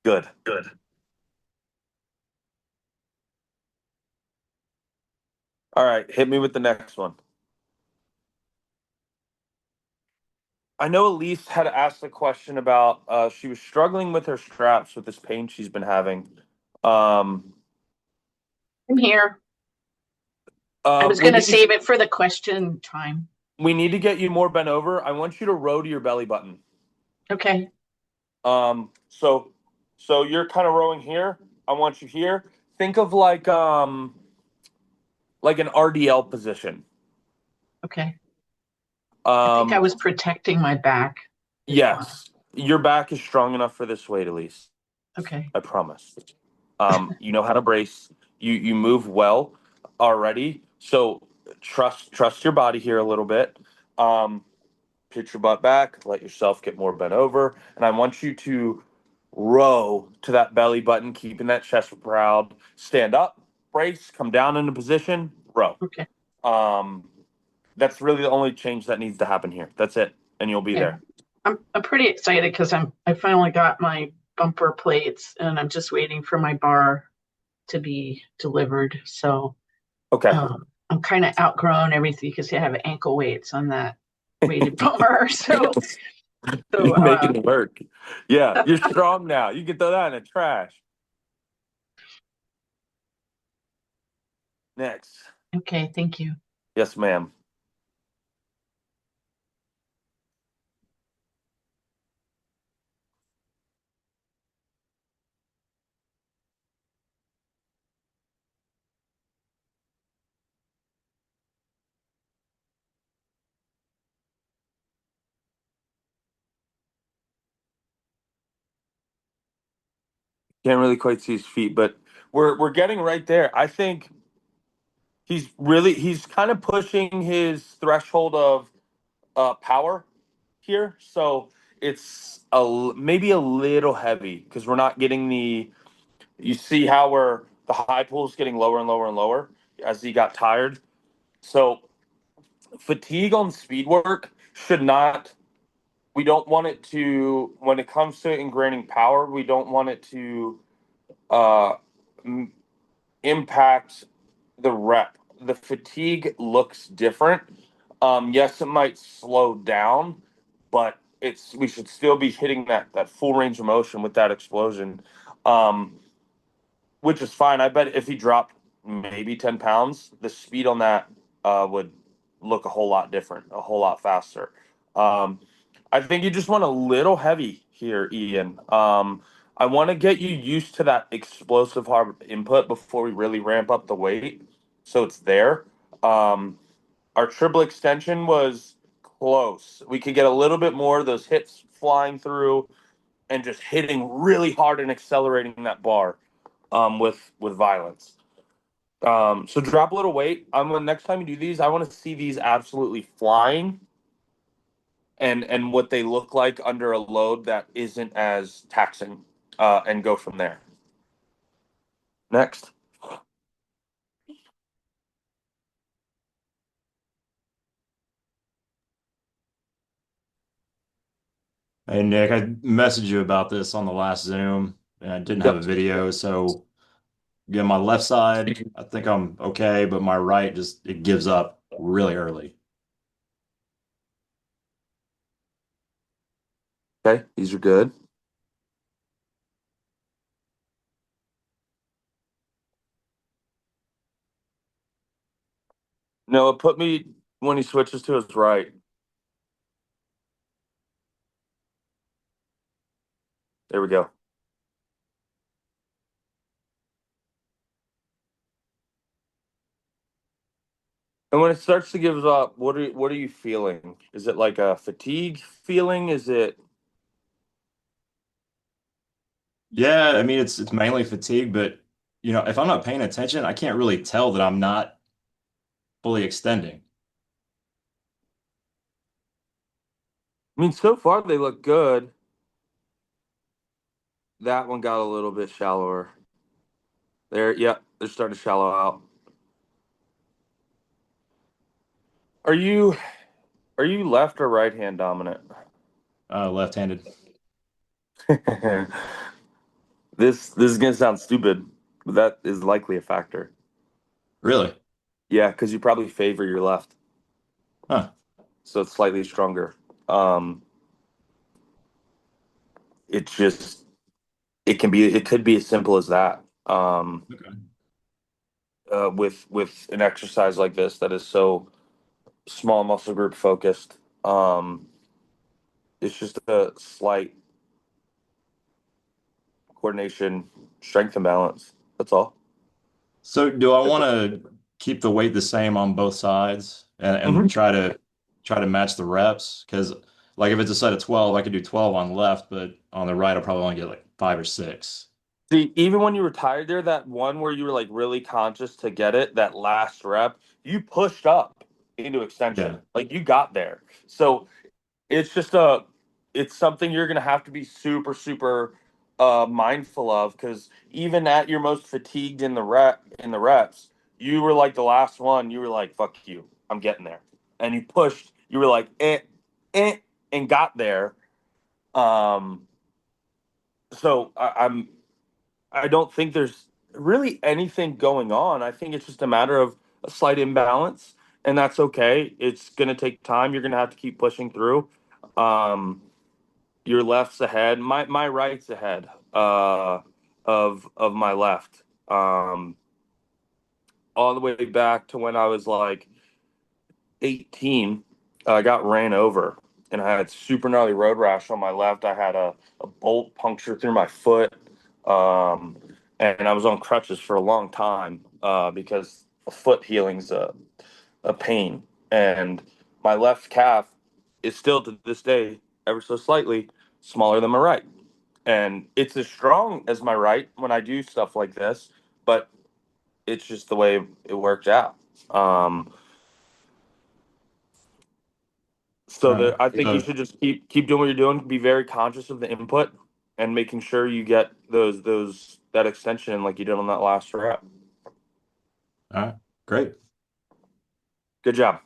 Good. All right, hit me with the next one. I know Elise had asked a question about she was struggling with her straps with this pain she's been having. I'm here. I was going to save it for the question time. We need to get you more bent over. I want you to row to your belly button. Okay. So you're kind of rowing here. I want you here. Think of like an RDL position. Okay. I think I was protecting my back. Yes. Your back is strong enough for this weight, Elise. Okay. I promise. You know how to brace. You move well already. So trust your body here a little bit. Pitch your butt back. Let yourself get more bent over. And I want you to row to that belly button, keeping that chest proud. Stand up, brace, come down into position, row. Okay. That's really the only change that needs to happen here. That's it, and you'll be there. I'm pretty excited because I finally got my bumper plates and I'm just waiting for my bar to be delivered. So okay, I'm kind of outgrown everything because I have ankle weights on that weighted bumper. So you're making it work. Yeah, you're strong now. You can throw that in the trash. Next. Okay, thank you. Yes, ma'am. Can't really quite see his feet, but we're getting right there. I think he's kind of pushing his threshold of power here, so it's maybe a little heavy because we're not getting you see how the high pull is getting lower and lower and lower as he got tired. So fatigue on speed work should not. We don't want it to, when it comes to ingraining power, we don't want it to uh, impact the rep. The fatigue looks different. Yes, it might slow down, but we should still be hitting that full range of motion with that explosion, which is fine. I bet if he dropped maybe 10 pounds, the speed on that would look a whole lot different, a whole lot faster. I think you just want a little heavy here, Ian. I want to get you used to that explosive hard input before we really ramp up the weight, so it's there. Our triple extension was close. We could get a little bit more of those hips flying through. and just hitting really hard and accelerating that bar with violence. So drop a little weight. Next time you do these, I want to see these absolutely flying and what they look like under a load that isn't as taxing, and go from there. Next. Hey Nick, I messaged you about this on the last Zoom and I didn't have a video. So yeah, my left side, I think I'm okay, but my right just it gives up really early. Okay, these are good. No, put me when he switches to his right. There we go. And when it starts to give up, what are you feeling? Is it like a fatigue feeling? Is it? Yeah, I mean it's mainly fatigue, but you know, if I'm not paying attention, I can't really tell that I'm not fully extending. I mean, so far they look good. That one got a little bit shallower. There, yeah, they're starting to shallow out. Are you left or right hand dominant? Left-handed. This is gonna sound stupid, but that is likely a factor. Really? Yeah, because you probably favor your left. Huh. So it's slightly stronger. It's just it could be as simple as that. Okay. With an exercise like this that is so small muscle group focused, it's just a slight coordination, strength and balance. That's all. So do I want to keep the weight the same on both sides and try to match the reps? Because like if it's a set of 12, I could do 12 on the left, but on the right, I'll probably only get like 5 or 6. See, even when you retired there, that one where you were like really conscious to get it, that last rep, you pushed up into extension. Yeah. Like you got there. So it's just it's something you're gonna have to be super, super mindful of, because even at your most fatigued in the reps, you were like the last one, you were like, fuck you, I'm getting there. And you pushed, you were like, and got there. So I don't think there's really anything going on. I think it's just a matter of a slight imbalance, and that's okay. It's going to take time. You're going to have to keep pushing through. Your left's ahead. My right's ahead of my left. All the way back to when I was like 18, I got ran over, and I had super gnarly road rash on my left. I had a bolt puncture through my foot. And I was on crutches for a long time because foot healing's a pain. And my left calf is still to this day ever so slightly smaller than my right. And it's as strong as my right when I do stuff like this, but it's just the way it worked out. I think you should just keep doing what you're doing. Be very conscious of the input and making sure you get that extension like you did on that last rep. All right. Great. Good job.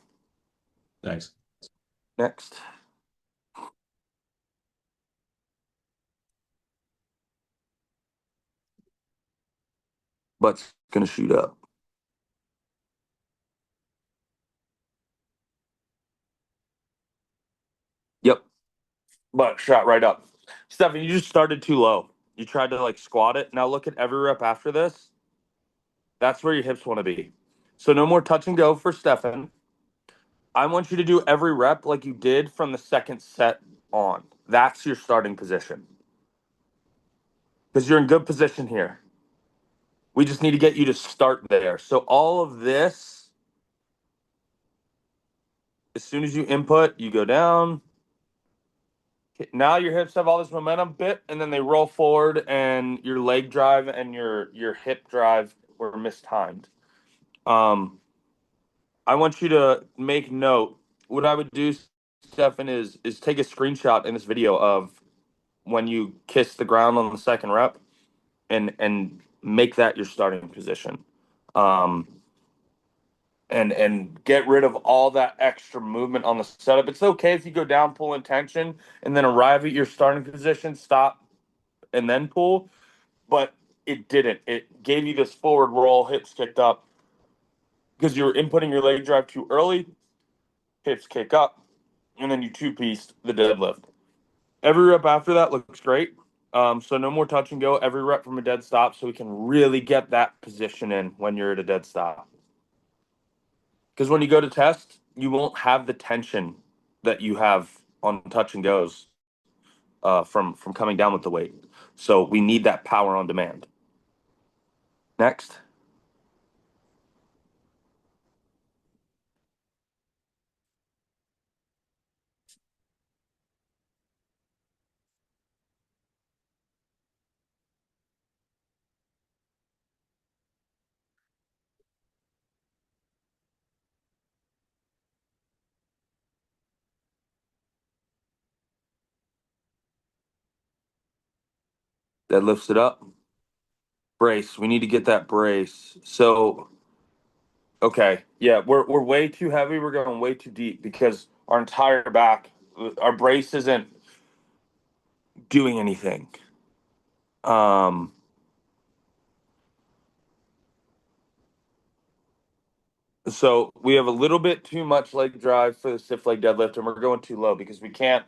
Thanks. Next. Butt's gonna shoot up. Yep. Butt shot right up. Stephan, you just started too low. You tried to like squat it. Now look at every rep after this. That's where your hips want to be. So no more touch and go for Stephan. I want you to do every rep like you did from the second set on. That's your starting position. Because you're in good position here. We just need to get you to start there. So all of this, as soon as you input, you go down, Now your hips have all this momentum bit, and then they roll forward, and your leg drive and your hip drive were mistimed. I want you to make note. What I would do, Stefan, is take a screenshot in this video of when you kiss the ground on the second rep, and make that your starting position. And get rid of all that extra movement on the setup. It's okay if you go down, pull in tension, and then arrive at your starting position, stop, and then pull. But it didn't. It gave you this forward roll, hips kicked up, because you were inputting your leg drive too early, hips kick up, and then you two-pieced the deadlift. Every rep after that looks great. So no more touch and go. Every rep from a dead stop, so we can really get that position in when you're at a dead stop. Because when you go to test, you won't have the tension that you have on touch and goes from coming down with the weight. So we need that power on demand. Next. That lifts it up. Brace. We need to get that brace. So, okay, yeah, we're way too heavy. We're going way too deep because our entire back, our brace isn't doing anything. So we have a little bit too much leg drive for the stiff leg deadlift, and we're going too low because we can't.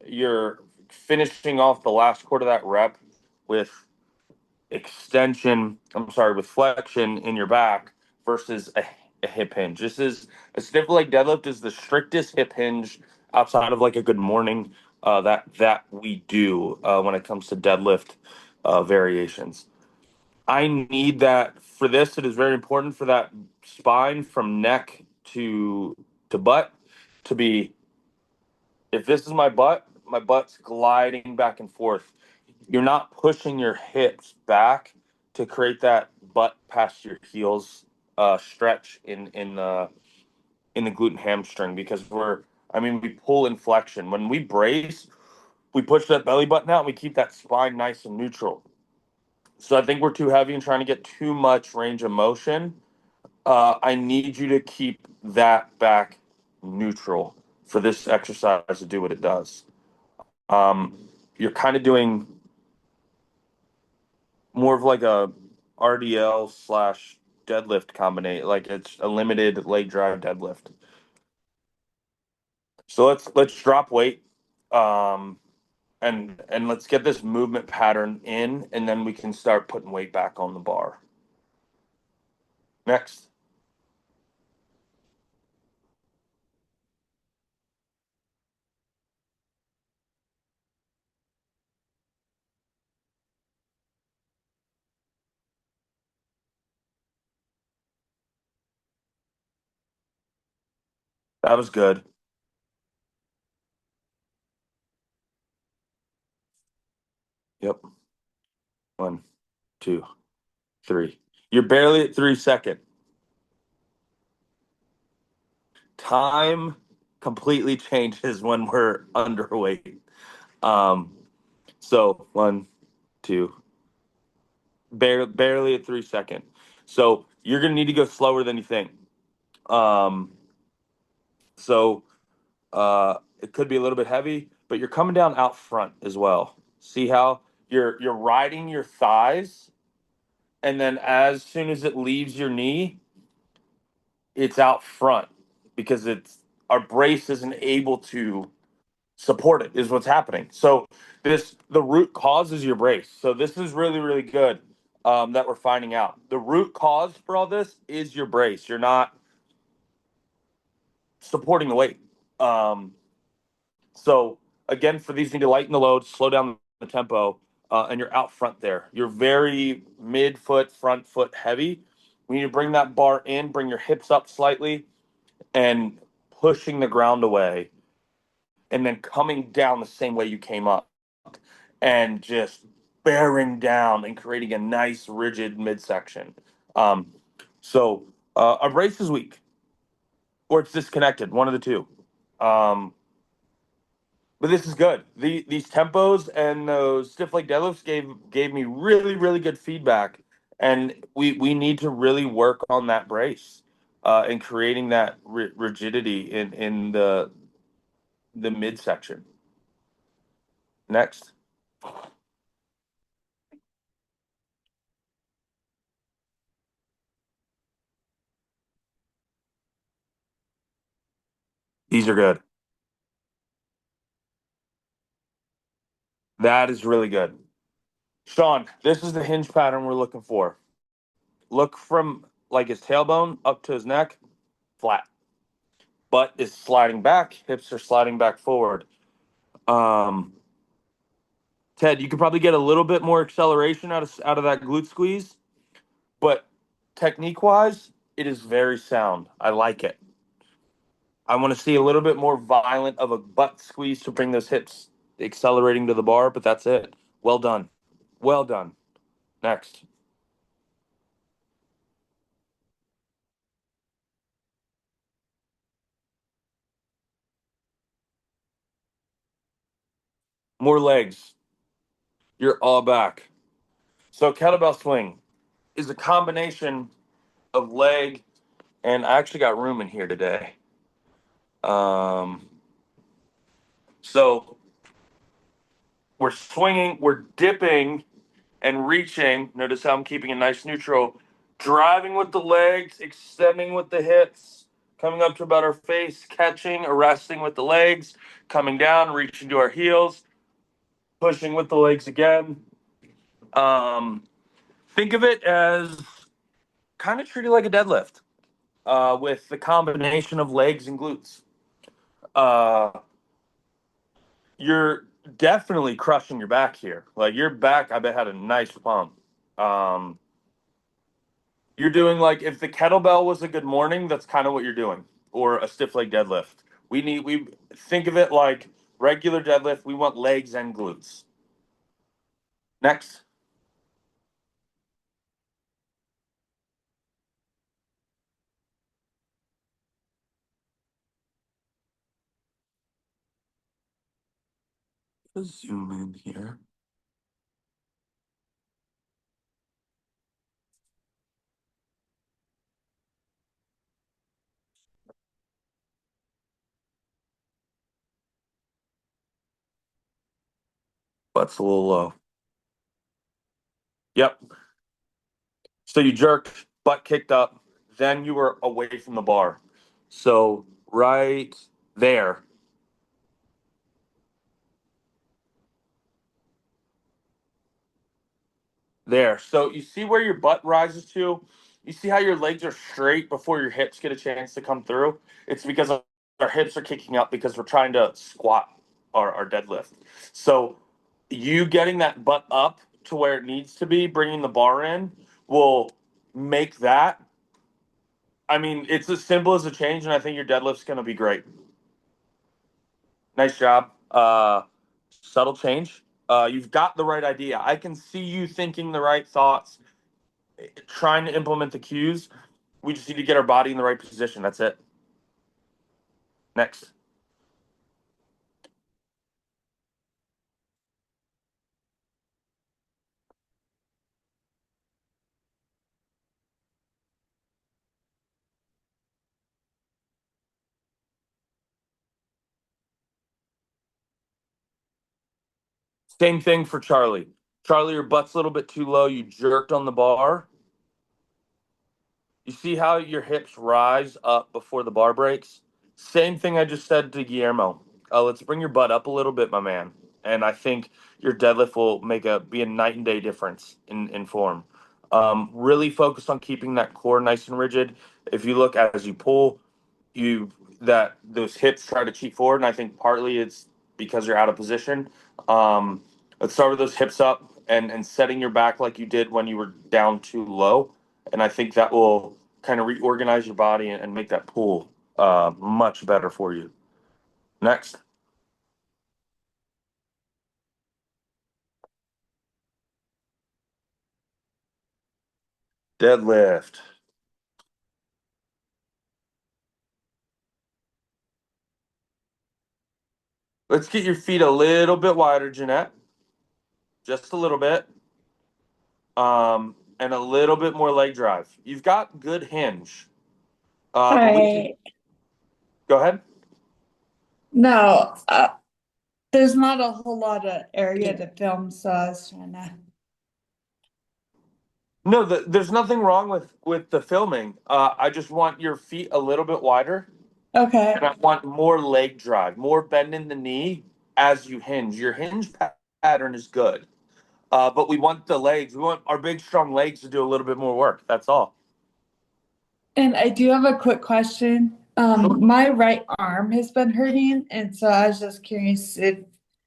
You're finishing off the last quarter of that rep with with flexion in your back versus a hip hinge. This is a stiff leg deadlift is the strictest hip hinge outside of like a good morning that we do when it comes to deadlift variations. I need that for this. It is very important for that spine from neck to butt to be. If this is my butt's gliding back and forth. You're not pushing your hips back to create that butt past your heels stretch in the glute and hamstring because we pull in flexion. When we brace, we push that belly button out and we keep that spine nice and neutral. So I think we're too heavy and trying to get too much range of motion. I need you to keep that back neutral for this exercise to do what it does. You're kind of doing more of like a RDL / deadlift combination, like it's a limited leg drive deadlift. So let's drop weight, and let's get this movement pattern in, and then we can start putting weight back on the bar. Next. That was good. Yep. 1, 2, 3. You're barely at 3 seconds. Time completely changes when we're underweight. So 1, 2, barely at 3 seconds. So you're gonna need to go slower than you think. So it could be a little bit heavy, but you're coming down out front as well. See how you're riding your thighs, and then as soon as it leaves your knee, it's out front because our brace isn't able to support it, is what's happening. So the root cause is your brace. So this is really, really good that we're finding out. The root cause for all this is your brace. You're not supporting the weight. So again, for these, you need to lighten the load, slow down the tempo, and you're out front there. You're very mid-foot, front foot heavy. We need to bring that bar in, bring your hips up slightly, and pushing the ground away. and then coming down the same way you came up and just bearing down and creating a nice rigid midsection. So a brace is weak or it's disconnected, one of the two. But this is good. These tempos and those stiff leg deadlifts gave me really, really good feedback. And we need to really work on that brace and creating that rigidity in the midsection. Next. These are good. That is really good. Shawn, this is the hinge pattern we're looking for. Look from like his tailbone up to his neck, flat. Butt is sliding back, hips are sliding back forward. Ted, you could probably get a little bit more acceleration out of that glute squeeze, but technique-wise, it is very sound. I like it. I want to see a little bit more violent of a butt squeeze to bring those hips accelerating to the bar, but that's it. Well done. Well done. Next. More legs. You're all back. So kettlebell swing is a combination of leg, and I actually got room in here today. So we're swinging, we're dipping and reaching. Notice how I'm keeping a nice neutral. Driving with the legs, extending with the hips, coming up to about our face, catching, arresting with the legs, coming down, reaching to our heels, pushing with the legs again. Think of it as kind of treated like a deadlift with the combination of legs and glutes. You're definitely crushing your back here. Like your back, I bet, had a nice pump. You're doing like if the kettlebell was a good morning, that's kind of what you're doing, or a stiff leg deadlift. We think of it like regular deadlift. We want legs and glutes. Next. Let's zoom in here. Butt's a little low. Yep. So you jerked, butt kicked up, then you were away from the bar. So right there. There. So you see where your butt rises to? You see how your legs are straight before your hips get a chance to come through? It's because our hips are kicking up because we're trying to squat our deadlift. So you getting that butt up to where it needs to be, bringing the bar in, will make that. I mean, it's as simple as a change, and I think your deadlift's going to be great. Nice job. Subtle change. You've got the right idea. I can see you thinking the right thoughts, trying to implement the cues. We just need to get our body in the right position. That's it. Next. Same thing for Charley. Charley, your butt's a little bit too low. You jerked on the bar. You see how your hips rise up before the bar breaks? Same thing I just said to Guillermo. Let's bring your butt up a little bit, my man. And I think your deadlift will be a night and day difference in form. Really focus on keeping that core nice and rigid. If you look as you pull, those hips try to cheat forward, and I think partly it's because you're out of position. Let's start with those hips up and setting your back like you did when you were down too low. And I think that will kind of reorganize your body and make that pull much better for you. Next. Deadlift. Let's get your feet a little bit wider, Jeannette. Just a little bit. And a little bit more leg drive. You've got good hinge. But go ahead. No, there's not a whole lot of area to film, so I was trying to. No, there's nothing wrong with the filming. I just want your feet a little bit wider. Okay. And I want more leg drive, more bend in the knee as you hinge. Your hinge pattern is good. But we want the legs. We want our big, strong legs to do a little bit more work. That's all. And I do have a quick question. My right arm has been hurting, and so I was just curious if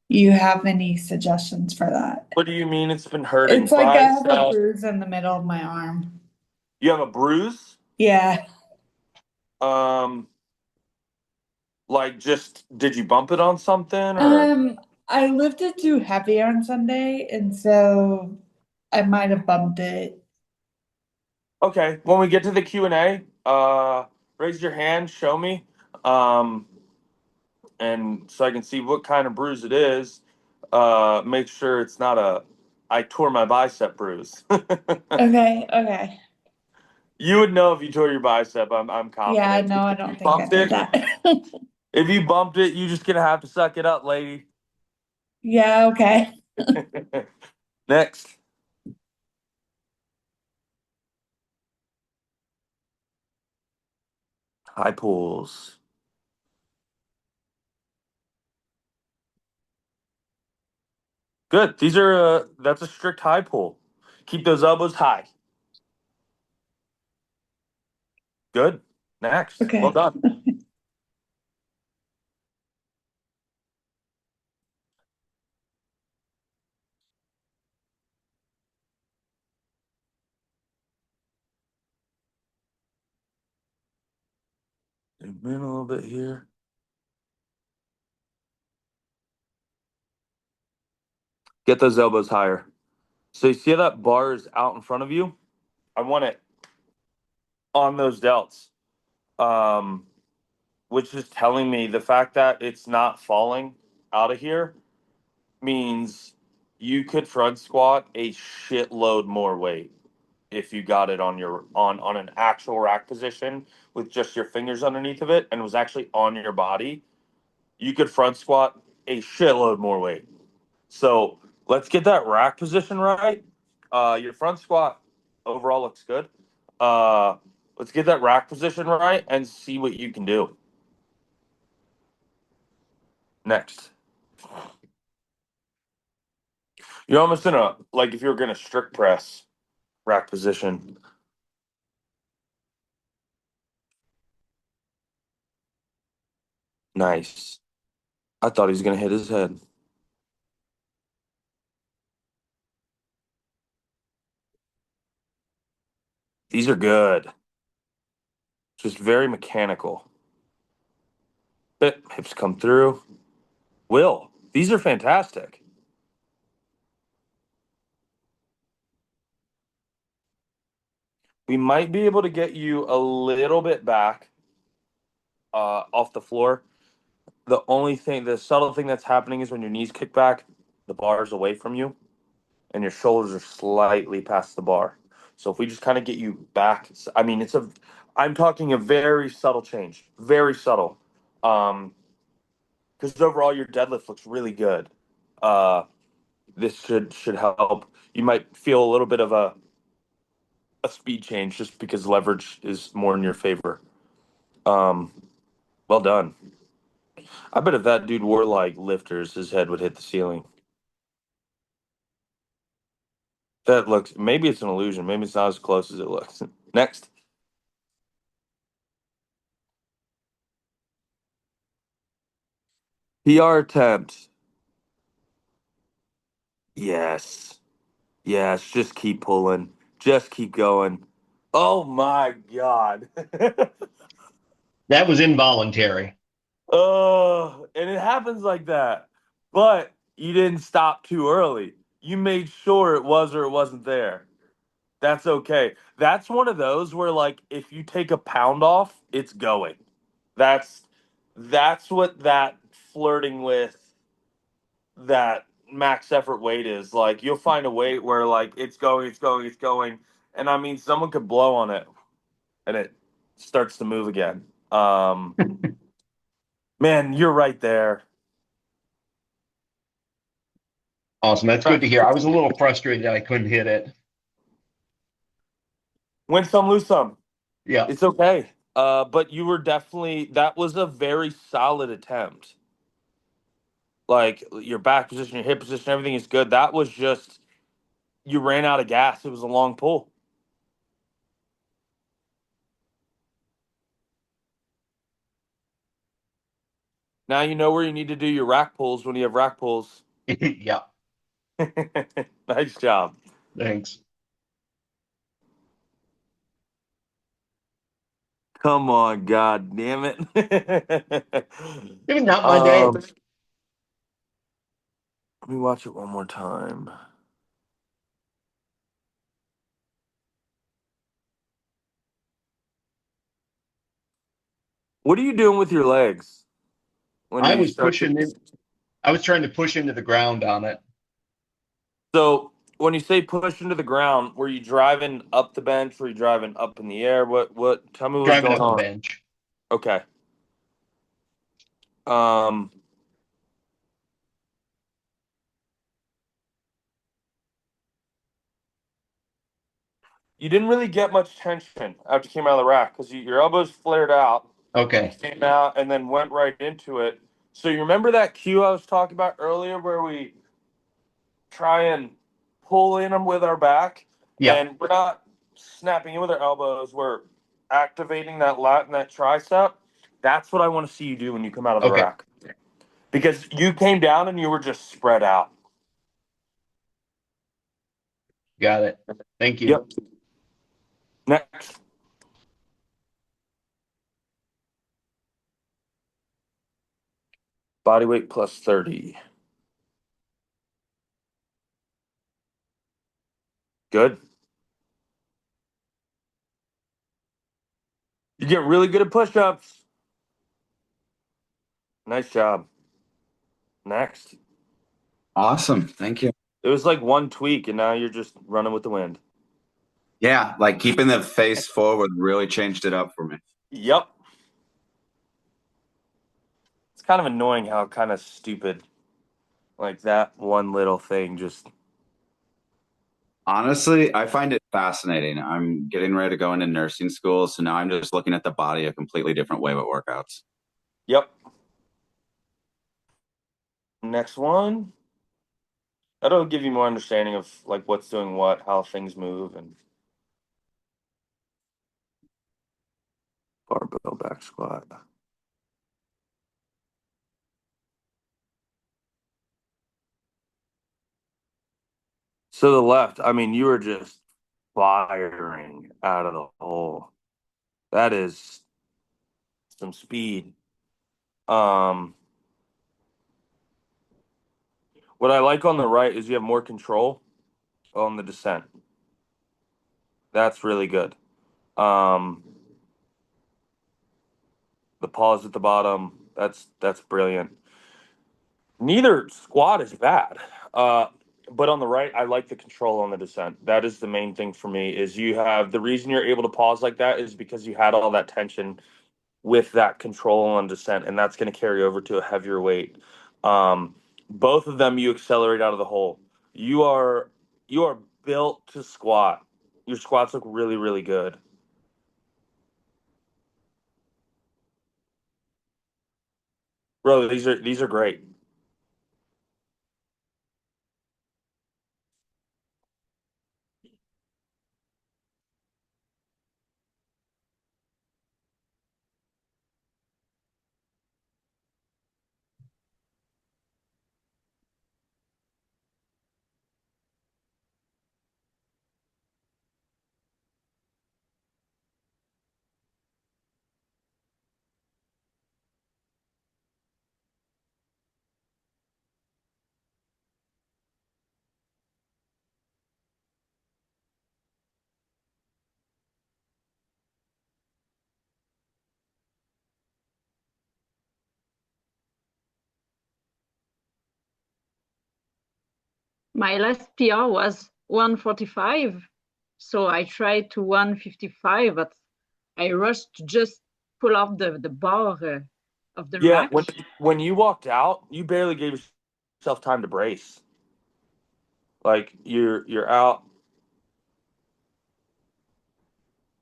you have any suggestions for that. What do you mean it's been hurting? It's like I have a bruise in the middle of my arm. You have a bruise? Yeah. Like just, did you bump it on something? Or? I lifted too heavy on Sunday, and so I might have bumped it. Okay, when we get to the Q&A, raise your hand, show me, and so I can see what kind of bruise it is. Make sure it's not I tore my bicep bruise. Okay. You would know if you tore your bicep. I'm confident. Yeah, no, I don't think I did that. If you bumped it, you're just gonna have to suck it up, lady. Yeah, okay. Next. High pulls. Good. These are that's a strict high pull. Keep those elbows high. Good. Next. Okay. Well done. Zoom in a little bit here. Get those elbows higher. So you see that bar is out in front of you? I want it on those delts. Which is telling me the fact that it's not falling out of here means you could front squat a shitload more weight if you got it on your on an actual rack position with just your fingers underneath of it and it was actually on your body. You could front squat a shitload more weight. So let's get that rack position right. Your front squat overall looks good. Let's get that rack position right and see what you can do. Next. You're almost in a, like if you were going to strict press rack position. Nice. I thought he was going to hit his head. These are good. Just very mechanical. Hips come through. Will, these are fantastic. We might be able to get you a little bit back off the floor. The only thing, the subtle thing that's happening is when your knees kick back, the bar is away from you and your shoulders are slightly past the bar. So if we just kind of get you back, I mean, I'm talking a very subtle change, very subtle. Because overall your deadlift looks really good. This should help. You might feel a little bit of a speed change just because leverage is more in your favor. Well done. I bet if that dude wore like lifters, his head would hit the ceiling. That looks, maybe it's an illusion. Maybe it's not as close as it looks. Next. PR attempt. Yes. Yes. Just keep pulling. Just keep going. Oh my God. That was involuntary. Oh, and it happens like that. But you didn't stop too early. You made sure it was or it wasn't there. That's okay. That's one of those where like if you take a pound off, it's going. That's what that flirting with that max effort weight is. Like you'll find a weight where like it's going, it's going, it's going. And I mean someone could blow on it and it starts to move again. Man, you're right there. Awesome. That's good to hear. I was a little frustrated that I couldn't hit it. Win some, lose some. Yeah. It's okay. But you were definitely, that was a very solid attempt. Like your back position, your hip position, everything is good. That was just, you ran out of gas. It was a long pull. Now you know where you need to do your rack pulls when you have rack pulls. Yeah. Nice job. Thanks. Come on, God damn it. Maybe not my day. Let me watch it one more time. What are you doing with your legs when I you was start pushing in. I was trying to push into the ground on it. So when you say push into the ground, were you driving up the bench? Were you driving up in the air? Tell me what's Driving going up on. the bench. Okay. You didn't really get much tension after you came out of the rack because your elbows flared out. Okay. Came out and then went right into it. So you remember that cue I was talking about earlier where we try and pull in them with our back? Yeah. And we're not snapping in with our elbows. We're activating that lat and that tricep. That's what I want to see you do when you come out of the Okay. rack. Because you came down and you were just spread out. Got it. Thank you. Yep. Next. Body weight plus 30. Good. You get really good at push-ups. Nice job. Next. Awesome. Thank you. It was like one tweak, and now you're just running with the wind. Yeah, like keeping the face forward really changed it up for me. Yep. It's kind of annoying how kind of stupid, like that one little thing just. Honestly, I find it fascinating. I'm getting ready to go into nursing school, so now I'm just looking at the body a completely different way with workouts. Yep. Next one. That'll give you more understanding of like what's doing what, how things move, and barbell back squat. So the left, I mean, you were just firing out of the hole. That is some speed. What I like on the right is you have more control on the descent. That's really good. The pause at the bottom, that's brilliant. Neither squat is bad. But on the right, I like the control on the descent. That is the main thing for me is you have the reason you're able to pause like that is because you had all that tension with that control on descent, and that's going to carry over to a heavier weight. Both of them you accelerate out of the hole. You are built to squat. Your squats look really, really good. Bro, these are great. my last PR was 145. So I tried to 155, but I rushed to just pull off the bar of the Yeah, rack. when you walked out, you barely gave yourself time to brace. Like you're out.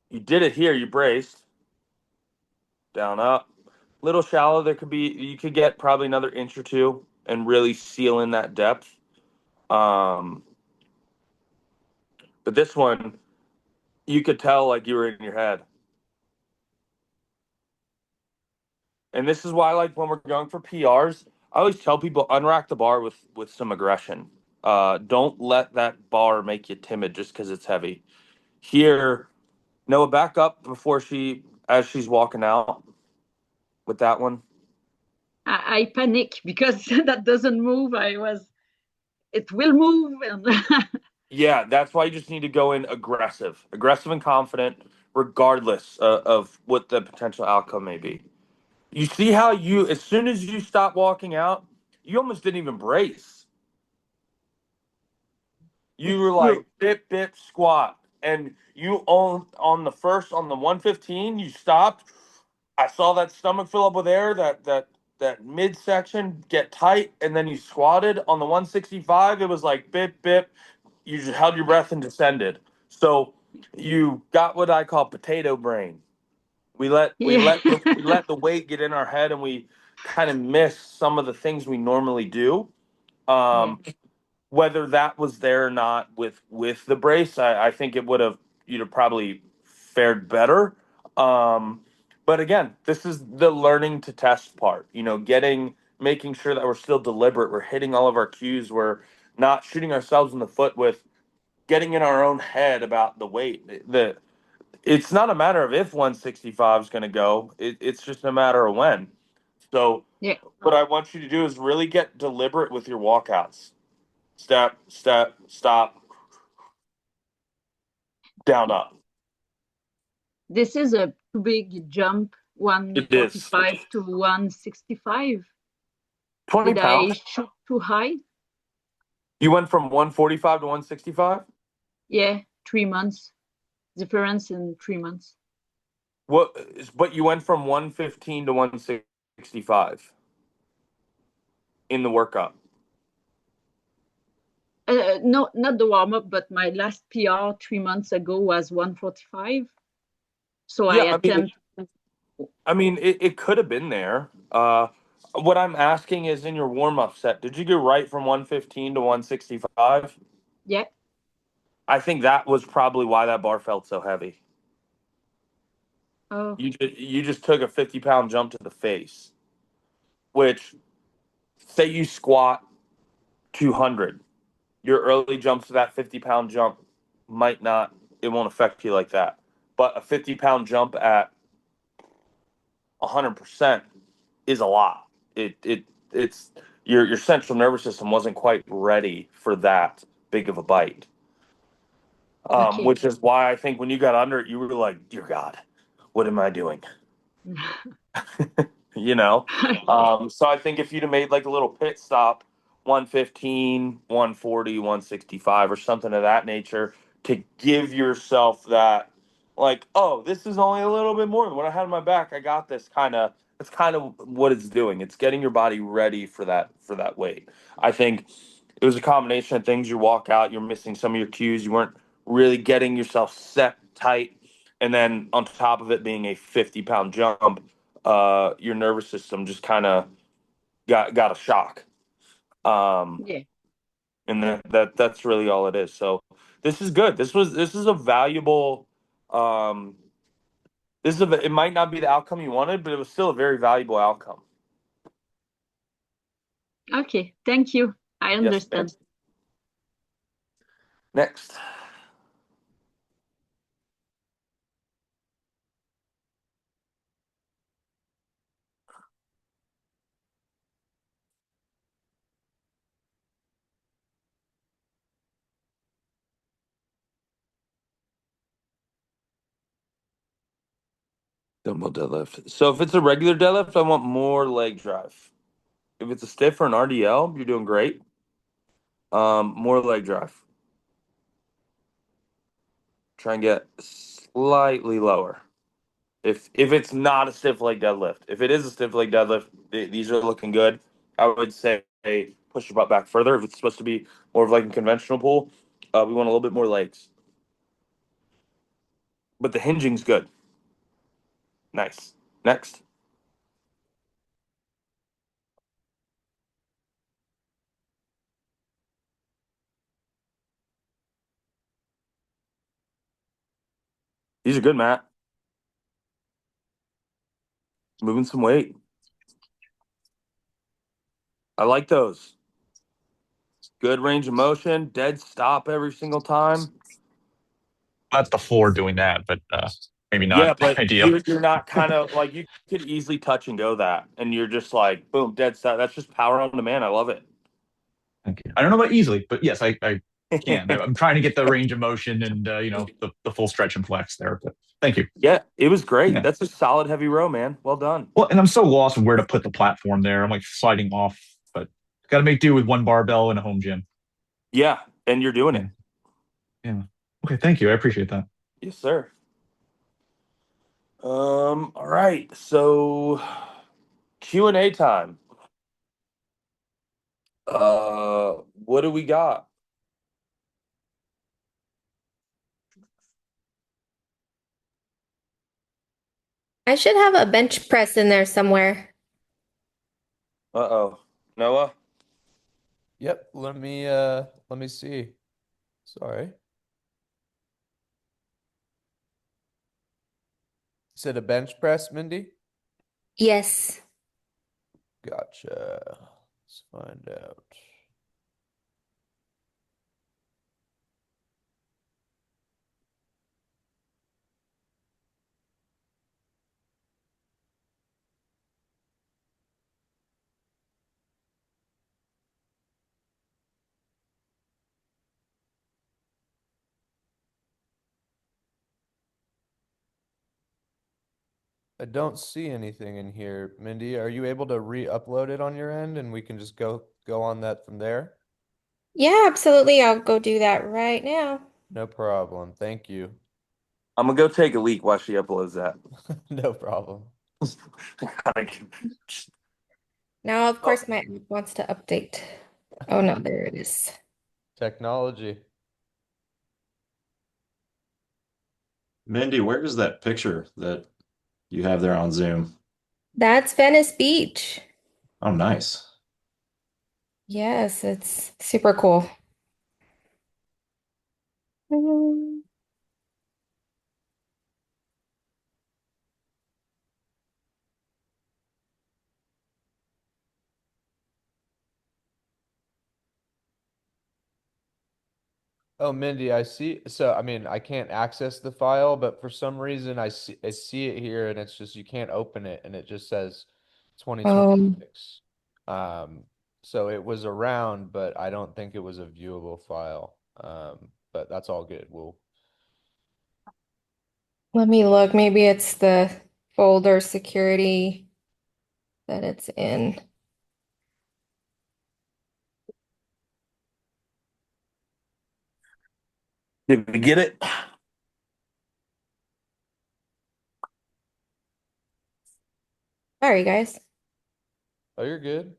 You did it here. You braced. Down, up. Little shallow. You could get probably another inch or two and really seal in that depth. But this one, you could tell like you were in your head. And this is why, like, when we're going for PRs, I always tell people unrack the bar with some aggression. Don't let that bar make you timid just because it's heavy. Here, Noah, back up as she's walking out with that one. I panic because that doesn't move. It will move. And Yeah, that's why you just need to go in aggressive and confident, regardless of what the potential outcome may be. You see how as soon as you stop walking out, you almost didn't even brace. You were like bip squat, and you on the 115, you stopped. I saw that stomach fill up with air, that midsection get tight, and then you squatted on the 165. It was like bip. You just held your breath and descended. So you got what I call potato brain. We let the weight get in our head, and we kind of miss some of the things we normally do. Whether that was there or not with the brace, I think you'd have probably fared better. But again, this is the learning to test part. Making sure that we're still deliberate. We're hitting all of our cues. We're not shooting ourselves in the foot with getting in our own head about the weight. It's not a matter of if 165 is going to go. It's just a matter of when. So what I want you to do is really get deliberate with your walkouts. Step, stop, down, up. this is a too big jump, 145 to 165. 20 Did pounds. I shoot too high? You went from 145 to 165? Yeah, 3 months. Difference in 3 months. But you went from 115 to 165 in the workout. No, not the warm up, but my last PR 3 months ago was 145. So I attempt. It could have been there. What I'm asking is, in your warm up set, did you go right from 115 to 165? Yeah. I think that was probably why that bar felt so heavy. Oh. You just took a 50-pound jump to the face, which, say you squat 200, your early jumps to that 50-pound jump it won't affect you like that. But a 50-pound jump at 100% is a lot. It's your central nervous system wasn't quite ready for that big of a bite. Which is why I think when you got under it, you were like, dear God, what am I doing? So I think if you'd have made like a little pit stop, 115, 140, 165 or something of that nature, to give yourself that, like, oh, this is only a little bit more than what I had in my back. I got this. That's kind of what it's doing. It's getting your body ready for that weight. I think it was a combination of things. You walk out, you're missing some of your cues. You weren't really getting yourself set tight. And then on top of it being a 50-pound jump, your nervous system just kind of got a shock. And that's really all it is. So this is good. This is a valuable. It might not be the outcome you wanted, but it was still a very valuable outcome. Okay, thank you. I understand. Yes, next. Dumbbell deadlift. So if it's a regular deadlift, I want more leg drive. If it's a stiff or an RDL, you're doing great. More leg drive. Try and get slightly lower. If it's not a stiff leg deadlift, if it is a stiff leg deadlift, these are looking good. I would say push your butt back further. If it's supposed to be more of like a conventional pull, we want a little bit more legs. But the hinging's good. Nice. Next. These are good, Matt. Moving some weight. I like those. Good range of motion, dead stop every single time. That's the floor doing that, but maybe not Yeah, but ideal. you're not kind of like, you could easily touch and go that, and you're just like, boom, dead stop. That's just power on demand. I love it. Thank you. I don't know about easily, but yes, I can. I'm trying to get the range of motion and the full stretch and flex there. But thank you. Yeah, it was great. Yeah. That's a solid heavy row, man. Well done. Well, and I'm so lost of where to put the platform there. I'm like sliding off, but got to make do with one barbell and a home gym. Yeah, and you're doing it. Yeah. Okay, thank you. I appreciate that. Yes, sir. All right. So Q&A time. What do we got? I should have a bench press in there somewhere. Uh-oh. Noah? Yep, let me see. Sorry. Is it a bench press, Mindy? Yes. Gotcha. Let's find out. I don't see anything in here. Mindy, are you able to re-upload it on your end and we can just go on that from there? Yeah, absolutely. I'll go do that right now. No problem. Thank you. I'm gonna go take a leak while she uploads that. No problem. Now, of course, my app wants to update. Oh no, there it is. Technology. Mindy, where is that picture that you have there on Zoom? That's Venice Beach. Oh, nice. Yes, it's super cool. Oh, Mindy, I see. So, I mean, I can't access the file, but for some reason I see it here and it's just you can't open it and it just says 2026. So it was around, but I don't think it was a viewable file. But that's all good. Let me look. Maybe it's the folder security that it's in. Did we get it? Sorry, guys. Oh, you're good.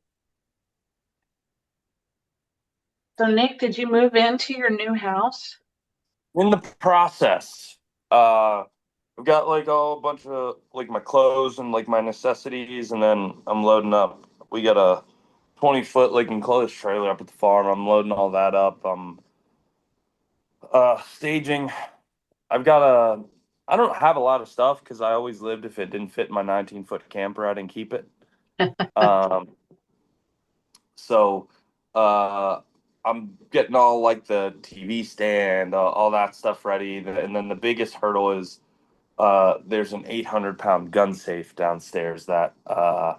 So Nick, did you move into your new house? In the process. I've got like a bunch of like my clothes and like my necessities, and then I'm loading up. We got a 20-foot like enclosed trailer up at the farm. I'm loading all that up. I'm staging. I don't have a lot of stuff because I always lived, if it didn't fit in my 19-foot camper, I didn't keep it. So I'm getting all like the TV stand, all that stuff ready. And then the biggest hurdle is there's an 800-pound gun safe downstairs that A,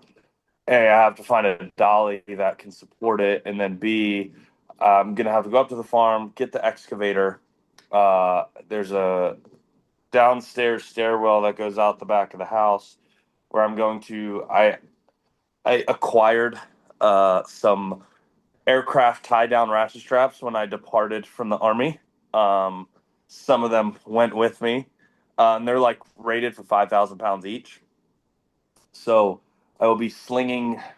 I have to find a dolly that can support it. And then B, I'm going to have to go up to the farm, get the excavator. There's a downstairs stairwell that goes out the back of the house where I'm going to, I acquired some aircraft tie-down ratchet straps when I departed from the Army. Some of them went with me. And they're like rated for 5,000 pounds each. So I will be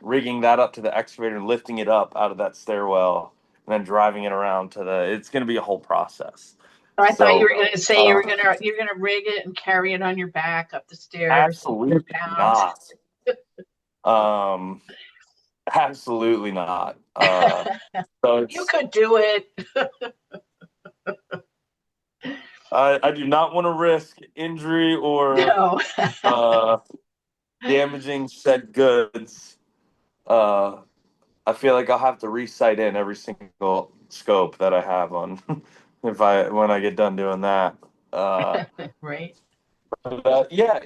rigging that up to the excavator, lifting it up out of that stairwell, and then driving it around to it's going to be a whole process. I thought you So, were going to say you're going to rig it and carry it on your back up the stairs. Absolutely not. Absolutely not. So you could do it. I do not want to risk injury or damaging said goods. I feel like I'll have to re-sight in every single scope that I have on when I get done doing that. Right. But, yeah,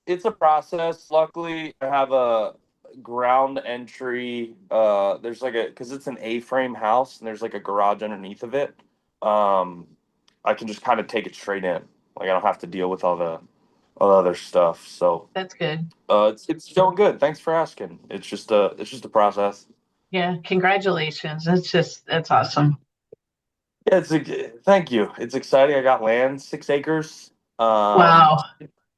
it's a process. Luckily, I have a ground entry. There's because it's an A-frame house and there's like a garage underneath of it. I can just kind of take it straight in. Like I don't have to deal with all the other stuff. So that's good. It's going good. Thanks for asking. It's just a process. Yeah, congratulations. That's awesome. Yeah, thank you. It's exciting. I got land, 6 acres. Wow.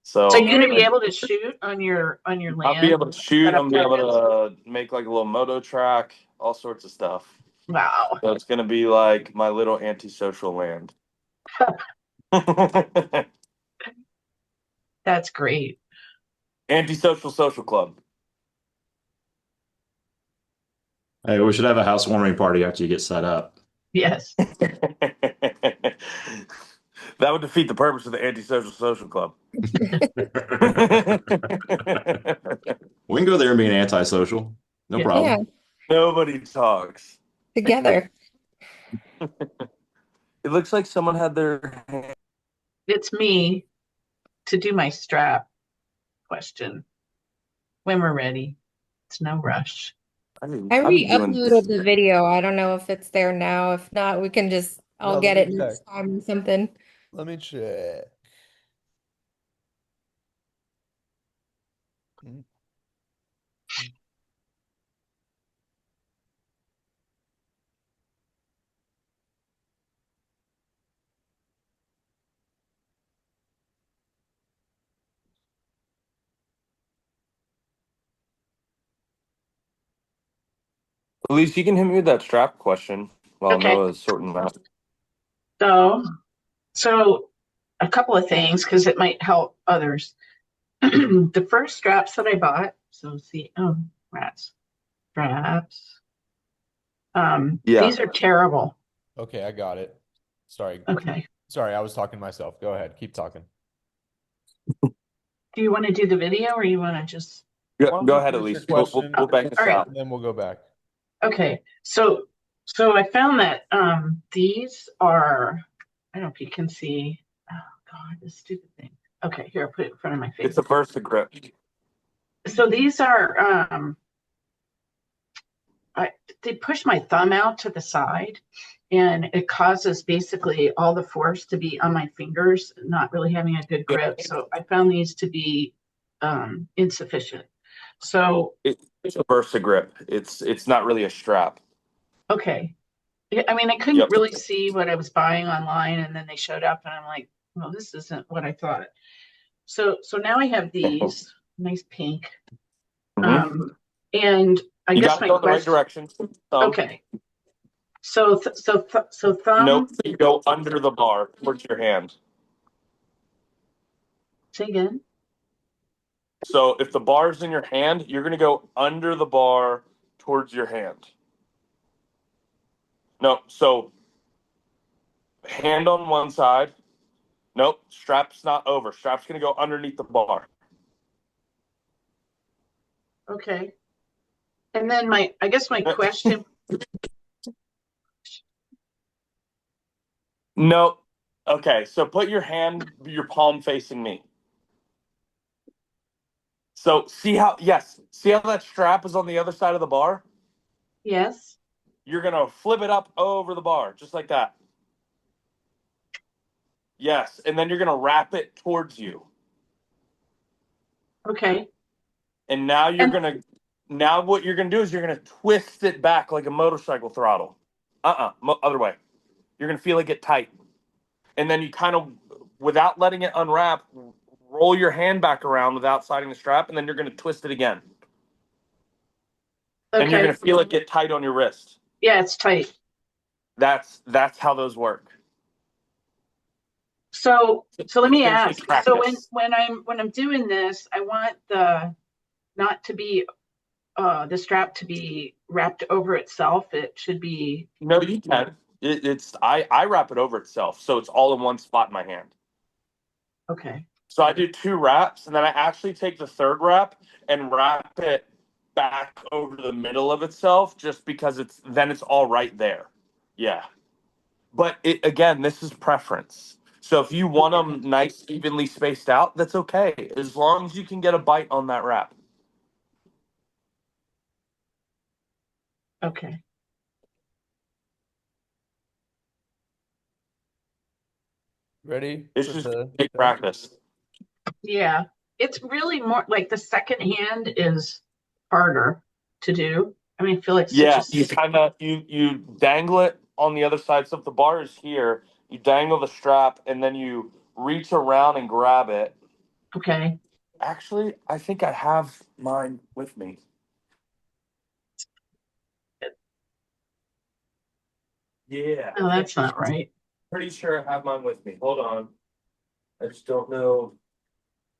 So you're gonna be able to shoot on your land? I'll be able to shoot. I'm be able to make like a little moto track, all sorts of stuff. Wow. So it's gonna be like my little antisocial land. That's great. Antisocial social club. Hey, we should have a housewarming party after you get set up. Yes. That would defeat the purpose of the antisocial social club. We can go there and be an antisocial. No problem. Yeah. Nobody talks. Together. It looks like someone had their hand. It's me to do my strap question when we're ready. It's no rush. I re-uploaded the video. I don't know if it's there now. If not, we can I'll get it next time or something. Let me check. Elise, you can hit me with that strap question while Noah's sorting that. So a couple of things because it might help others. The first straps that I bought, rats. Straps. These are terrible. Okay, I got it. Sorry. Okay. Sorry, I was talking to myself. Go ahead. Keep talking. Do you want to do the video or you want to just go ahead, Elise. We'll back this out. And then we'll go back. Okay. So I found that these are, I don't know if you can see. Oh God, this stupid thing. Okay, here, I'll put it in front of my face. It's a Versa grip. So these are they push my thumb out to the side and it causes basically all the force to be on my fingers, not really having a good grip. So I found these to be insufficient. So it's a Versa grip. It's not really a strap. Okay. I mean, I couldn't really see what I was buying online, and then they showed up, and I'm like, well, this isn't what I thought. So now I have these nice pink, and I guess my question. The right direction. Okay. So thumb. Nope. You go under the bar towards your hand. Say again. So if the bar's in your hand, you're going to go under the bar towards your hand. No, so hand on one side. Nope, strap's not over. Strap's going to go underneath the bar. Okay. And then I guess my question. Nope. Okay, so put your palm facing me. So see how that strap is on the other side of the bar? Yes. You're going to flip it up over the bar, just like that. Yes, and then you're going to wrap it towards you. Okay. And now you're going to Now what you're going to do is you're going to twist it back like a motorcycle throttle. Other way. You're going to feel it get tight. And then you kind of, without letting it unwrap, roll your hand back around without sliding the strap, and then you're going to twist it again. And you're Okay. going to feel it get tight on your wrist. Yeah, it's tight. That's how those work. So let me It's gonna ask. take practice. So when I'm doing this, I want the not to be the strap to be wrapped over itself. It should be. No, you can. I wrap it over itself, so it's all in one spot in my hand. Okay. So I do 2 wraps, and then I actually take the 3rd wrap and wrap it back over the middle of itself, just because it's all right there. Yeah. But again, this is preference. So if you want them nice, evenly spaced out, that's okay, as long as you can get a bite on that wrap. Okay. Ready? It's just take practice. Yeah, it's really more like the second hand is harder to do. I mean, I feel like Yeah, such a you kind of you dangle it on the other side. So if the bar is here, you dangle the strap and then you reach around and grab it. Okay. Actually, I think I have mine with me. Yeah. Oh, that's not right. Pretty sure I have mine with me. Hold on. I just don't know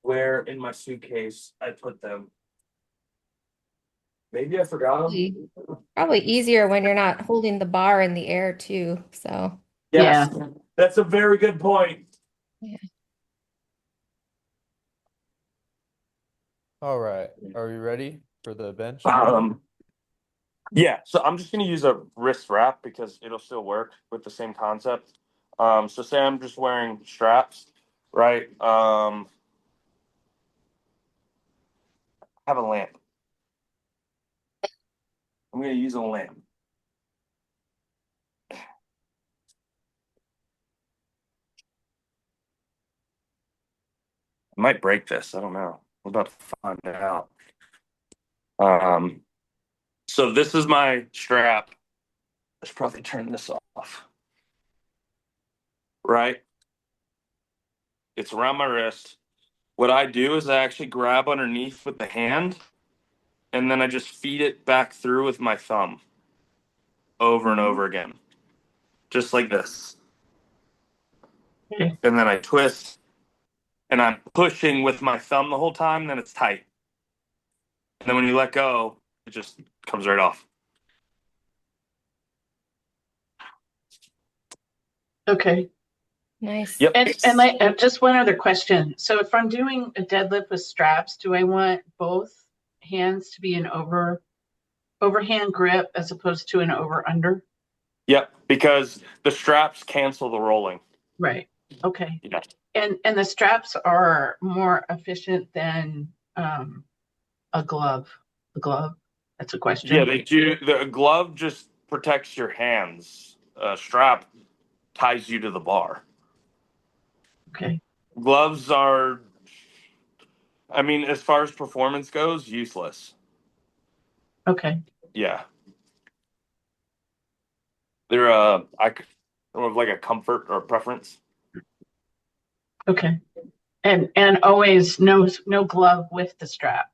where in my suitcase I put them. Maybe I forgot them. Probably easier when you're not holding the bar in the air too. So Yes, that's a very good point. yeah. All right. Are we ready for the bench? Yeah, so I'm just gonna use a wrist wrap because it'll still work with the same concept. So say I'm just wearing straps, right? Have a lamp. I'm gonna use a lamp. I might break this. I don't know. We're about to find out. So this is my strap. I should probably turn this off. Right? It's around my wrist. What I do is I actually grab underneath with the hand, and then I just feed it back through with my thumb over and over again. Just like this. Okay. And then I twist, and I'm pushing with my thumb the whole time, then it's tight. And then when you let go, it just comes right off. Okay. Nice. Yep. And like just one other question. So if I'm doing a deadlift with straps, do I want both hands to be an overhand grip as opposed to an over under? Yep, because the straps cancel the rolling. Right. Okay. Yeah. And the straps are more efficient than a glove. The glove. That's a question. Yeah, they do. The glove just protects your hands. Strap ties you to the bar. Okay. Gloves are, I mean, as far as performance goes, useless. Okay. Yeah. They're I don't have like a comfort or a preference. Okay. And always no glove with the strap.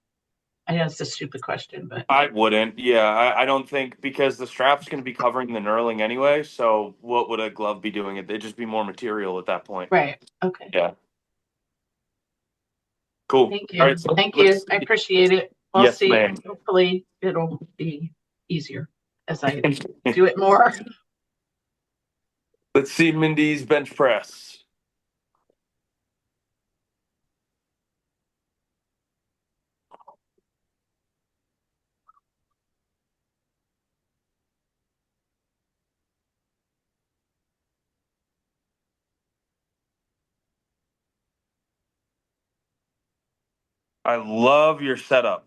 I know it's a stupid question, but I wouldn't. Yeah, I don't think, because the strap's going to be covering the knurling anyway. So what would a glove be doing? It'd just be more material at that point. right. Okay. Yeah. Cool. Thank you. All right. So Thank you. I appreciate it. We'll Yes, see. ma'am. Hopefully it'll be easier as I do it more. Let's see Mindy's bench press. I love your setup.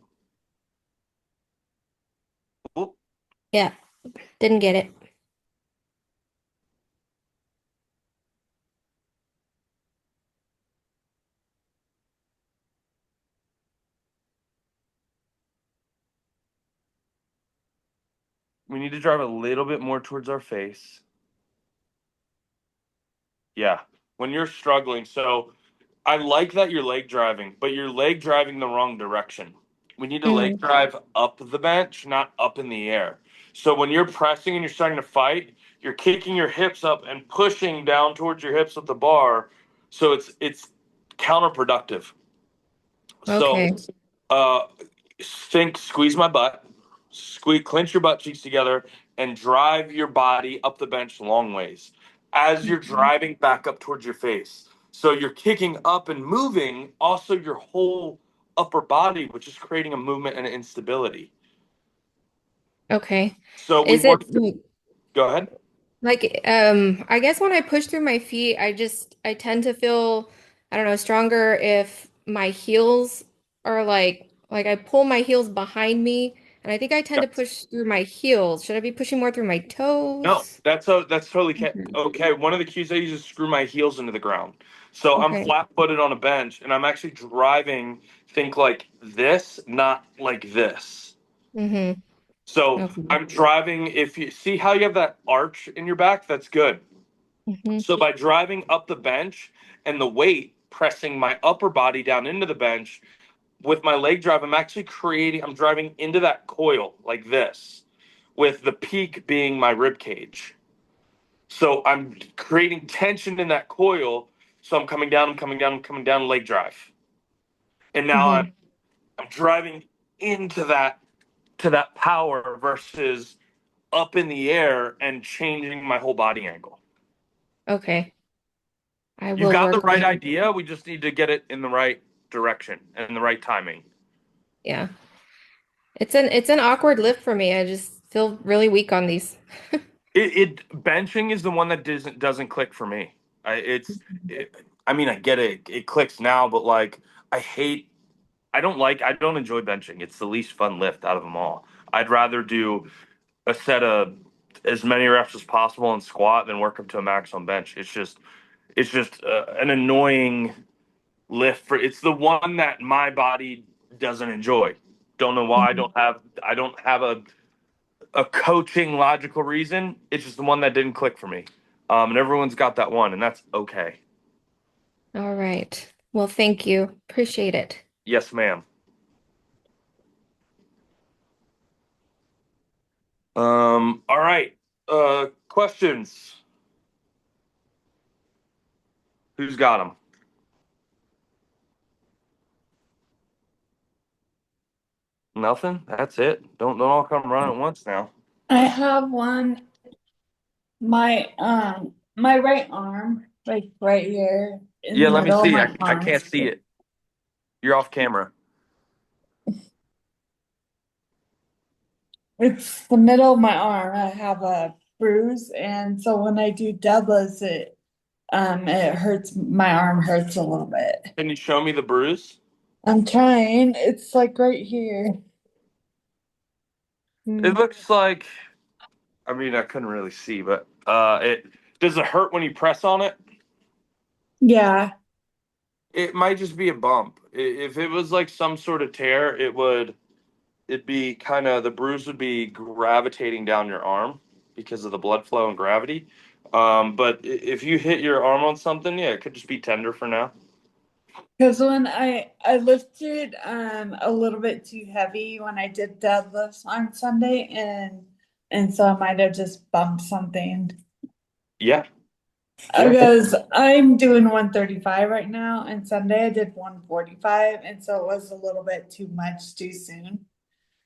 Oop. Yeah. Didn't get it. We need to drive a little bit more towards our face. Yeah. When you're struggling. So I like that you're leg driving, but you're leg driving the wrong direction. We need to leg drive up the bench, not up in the air. So when you're pressing and you're starting to fight, you're kicking your hips up and pushing down towards your hips with the bar. So it's counterproductive. Okay. So squeeze my butt, clench your butt cheeks together, and drive your body up the bench long ways as you're driving back up towards your face. So you're kicking up and moving also your whole upper body, which is creating a movement and an instability. Okay. So Is it go ahead. like I guess when I push through my feet, I tend to feel, I don't know, stronger if my heels are like I pull my heels behind me, and I think I tend to push through my heels. Should I be pushing more through my toes? No, that's totally okay. One of the cues I use is screw my heels into the ground. So I'm Okay. flat-footed on a bench, and I'm actually driving. Think like this, not like this. Mm-hmm. So Okay. I'm driving. If you see how you have that arch in your back, that's good. Mm-hmm. So by driving up the bench and the weight pressing my upper body down into the bench with my leg drive, I'm driving into that coil like this, with the peak being my rib cage. So I'm creating tension in that coil. So I'm coming down, leg drive. And now I'm driving into that power versus up in the air and changing my whole body angle. Okay. I You will got the work right on. idea. We just need to get it in the right direction and the right timing. Yeah. It's an awkward lift for me. I just feel really weak on these. Benching is the one that doesn't click for me. I mean, I get it. It clicks now, but like I don't enjoy benching. It's the least fun lift out of them all. I'd rather do a set of as many reps as possible in squat than work up to a max on bench. It's just an annoying lift it's the one that my body doesn't enjoy. Don't know why. I don't have a coaching logical reason. It's just the one that didn't click for me. And everyone's got that one, and that's okay. All right. Well, thank you. Appreciate it. Yes, ma'am. All right. Questions? Who's got them? Nothing? That's it. Don't all come running at once now. I have one. My right arm, like right here in Yeah, the let me middle of see. my I arm. can't see it. You're off camera. It's the middle of my arm. I have a bruise, and so when I do deadlifts, it hurts. My arm hurts a little bit. Can you show me the bruise? I'm trying. It's like right here. It looks like, I mean, I couldn't really see, but does it hurt when you press on it? Yeah. It might just be a bump. If it was like some sort of tear, it'd be kind of, the bruise would be gravitating down your arm because of the blood flow and gravity. But if you hit your arm on something, yeah, it could just be tender for now. Because when I lifted a little bit too heavy when I did deadlifts on Sunday, and so I might have just bumped something. Yeah. Because I'm doing 135 right now, and Sunday I did 145, and so it was a little bit too much too soon.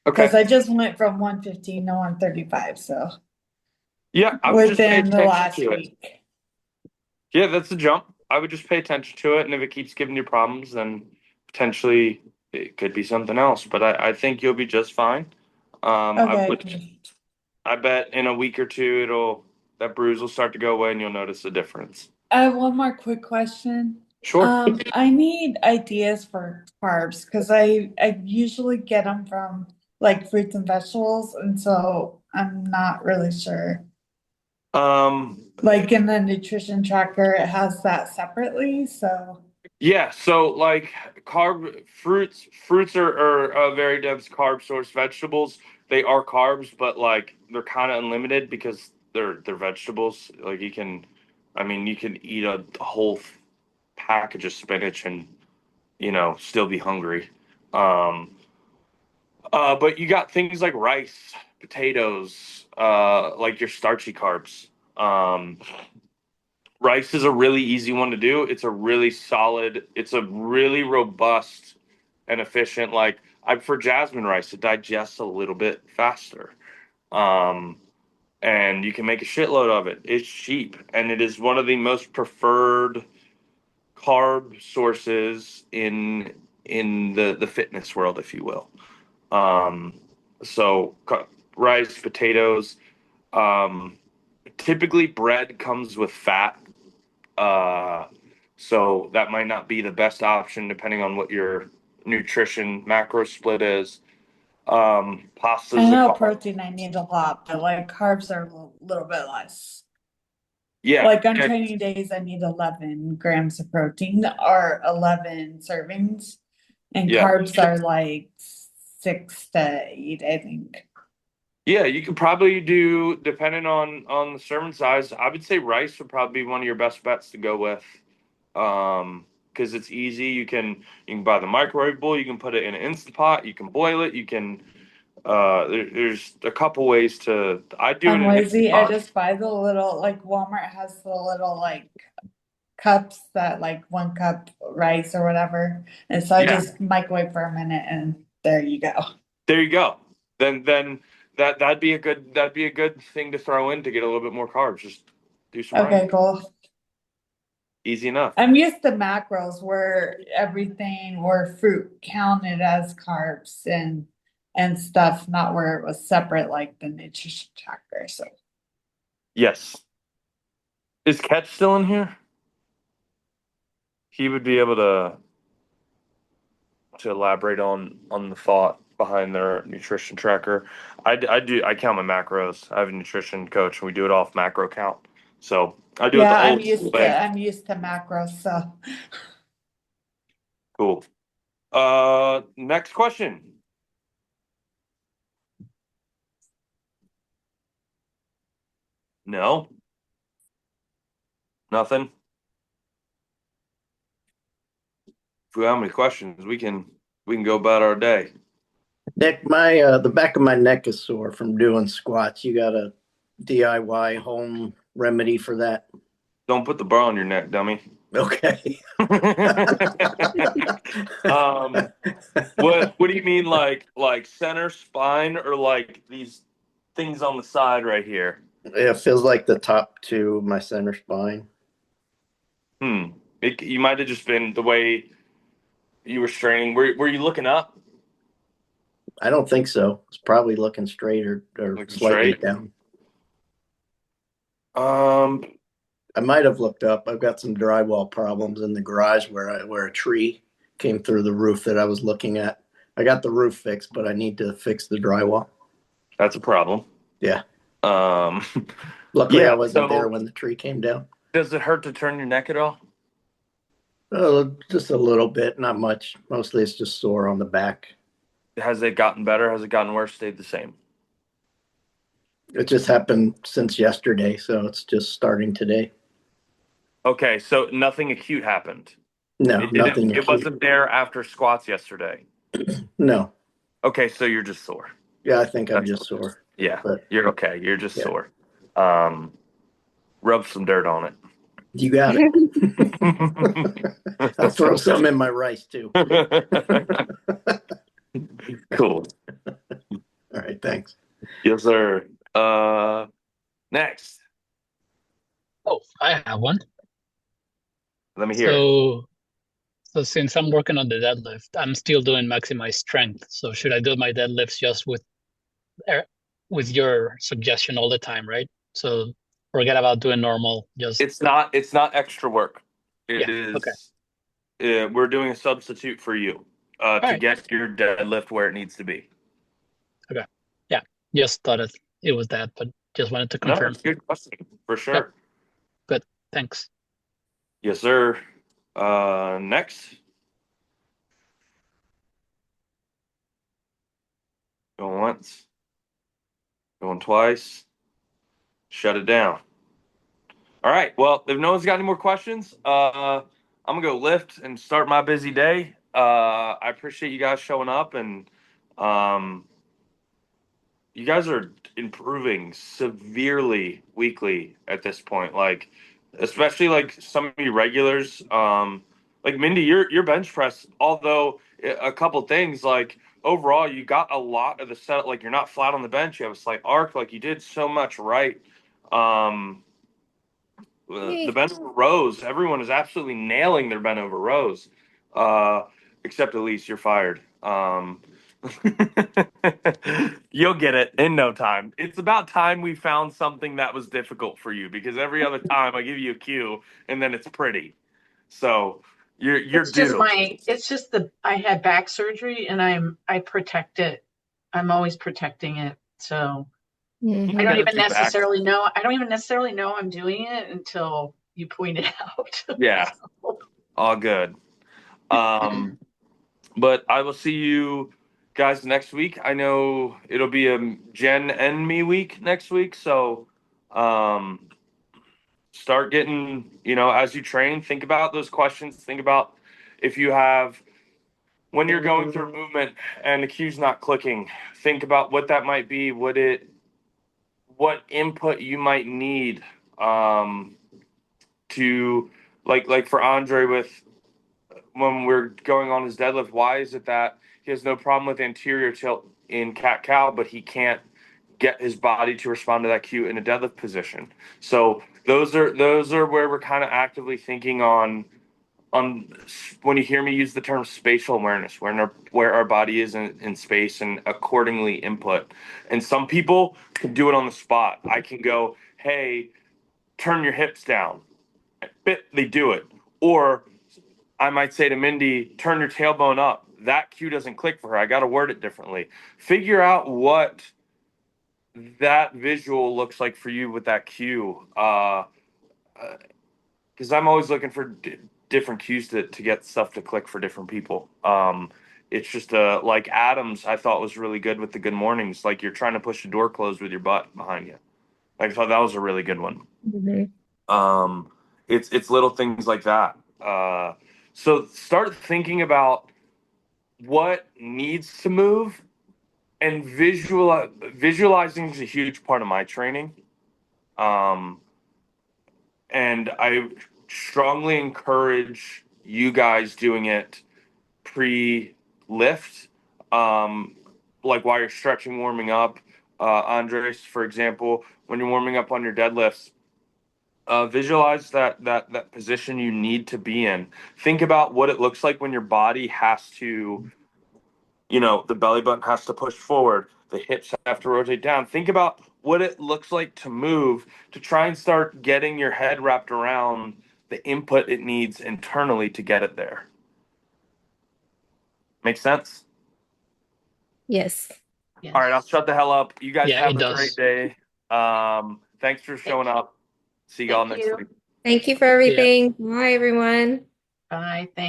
Because I just went from 115 to 135, so Yeah, I would just pay within the attention last to it. week. Yeah, that's a jump. I would just pay attention to it, and if it keeps giving you problems, then potentially it could be something else. But I think you'll be just fine. Okay. I bet in a week or two that bruise will start to go away, and you'll notice the difference. I have one more quick question. Sure. I need ideas for carbs because I usually get them from like fruits and vegetables, and so I'm not really sure. Like in the nutrition tracker, it has that separately, so. Yeah, so like fruits are a very dense carb source. Vegetables they are carbs, but like they're kind of unlimited because they're vegetables. Like you can eat a whole package of spinach and still be hungry. But you got things like rice, potatoes, like your starchy carbs. Rice is a really easy one to do. It's a really solid, it's a really robust and efficient. Like for jasmine rice, it digests a little bit faster. And you can make a shitload of it. It's cheap, and it is one of the most preferred carb sources in the fitness world, if you will. So rice, potatoes. Typically, bread comes with fat, so that might not be the best option depending on what your nutrition macro split is. Pasta's I know a carb. protein I need a lot, but like carbs are a little bit less. Yeah, Like on training days, I need 11 grams of protein or 11 servings, and Yeah. carbs are like 6 to 8, I think. Yeah, you could probably do, depending on the serving size, I would say rice would probably be one of your best bets to go with. Because it's easy. You can buy the microwave bowl, you can put it in an Instant Pot, you can boil it, you can there's a couple ways to I do it I'm in an lazy. Instant I Pot. just buy the little, like Walmart has the little like cups that like 1 cup rice or whatever. And so I Yeah. just microwave for a minute and there you go. There you go. Then that'd be a good thing to throw in to get a little bit more carbs. Just do some Okay, rice. cool. Easy enough. I'm used to macros where everything where fruit counted as carbs and stuff, not where it was separate like the nutrition tracker. So Yes. Is Catch still in here? He would be able to elaborate on the thought behind their nutrition tracker. I count my macros. I have a nutrition coach and we do it off macro count. So I do it the yeah, old school way. I'm used to macros, so Cool. Next question. No. Nothing. If we have any questions, we can go about our day. Nick, my the back of my neck is sore from doing squats. You got a DIY home remedy for that? Don't put the bar on your neck, dummy. Okay. What do you mean, like center spine or like these things on the side right here? Yeah, it feels like the top two of my center spine. You might have just been the way you were straining. Were you looking up? I don't think so. It's probably looking straight or slightly straight? down. I might have looked up. I've got some drywall problems in the garage where a tree came through the roof that I was looking at. I got the roof fixed, but I need to fix the drywall. That's a problem. Yeah. Luckily, I wasn't there when the tree came down. Does it hurt to turn your neck at all? Oh, just a little bit, not much. Mostly it's just sore on the back. Has it gotten better? Has it gotten worse? Stayed the same? It just happened since yesterday, so it's just starting today. Okay, so nothing acute happened. No, nothing It wasn't there after squats yesterday. No. Okay, so you're just sore. Yeah, I think I'm just sore. Yeah, But you're okay. You're just sore. Rub some dirt on it. You got it. I'll throw some in my rice too. Cool. All right, thanks. Yes, sir. Next. Oh, I have one. Let me hear. So since I'm working on the deadlift, I'm still doing maximized strength. So should I do my deadlifts just with your suggestion all the time, right? So forget about doing normal. It's not extra work. It is. Okay. We're doing a substitute for you to get your deadlift where it needs to be. Okay. Yeah. Just thought it was that, but just wanted to confirm. No, it's a good question for sure. Yep. Good. Thanks. Yes, sir. Next. Going once. Going twice. Shut it down. All right. Well, if no one's got any more questions, I'm gonna go lift and start my busy day. I appreciate you guys showing up, and you guys are improving severely weekly at this point. Like, especially like some of you regulars, like Mindy, your bench press, although a couple things, like overall you got a lot of the setup. Like, you're not flat on the bench, you have a slight arc. Like, you did so much right. The bent over rows, everyone is absolutely nailing their bent over rows, except Elise, you're fired. You'll get it in no time. It's about time we found something that was difficult for you, because every other time I give you a cue and then it's pretty. So you're It's just due. I had back surgery and I protect it. I'm always protecting it. So I don't even necessarily know I'm doing it until you point it out. Yeah. All good. But I will see you guys next week. I know it'll be a Jen and me week next week. So start getting, as you train, think about those questions. Think about if you have, when you're going through a movement and the cue's not clicking, think about what that might be. What input you might need to, like for Andre with, when we're going on his deadlift, why is it that he has no problem with anterior tilt in cat-cow, but he can't get his body to respond to that cue in a deadlift position? So those are where we're kind of actively thinking on when you hear me use the term spatial awareness, where our body is in space, and accordingly input. And some people can do it on the spot. I can go, hey, turn your hips down. They do it. Or I might say to Mindy, turn your tailbone up. That cue doesn't click for her. I got to word it differently. Figure out what that visual looks like for you with that cue. Because I'm always looking for different cues to get stuff to click for different people. It's just like Adams, I thought was really good with the good mornings. Like, you're trying to push the door closed with your butt behind you. Like, I thought that was a really good one. It's little things like that. So start thinking about what needs to move, and visualizing is a huge part of my training. And I strongly encourage you guys doing it pre-lift, like while you're stretching, warming up. Andres, for example, when you're warming up on your deadlifts, visualize that position you need to be in. Think about what it looks like when your body has to, the belly button has to push forward, the hips have to rotate down. Think about what it looks like to move, to try and start getting your head wrapped around the input it needs internally to get it there. Make sense? Yes. All right, I'll shut the hell up. You guys have it a does. great day. Thanks for showing up. See y'all next week. Thank you for everything. Bye, everyone. Bye. Thanks.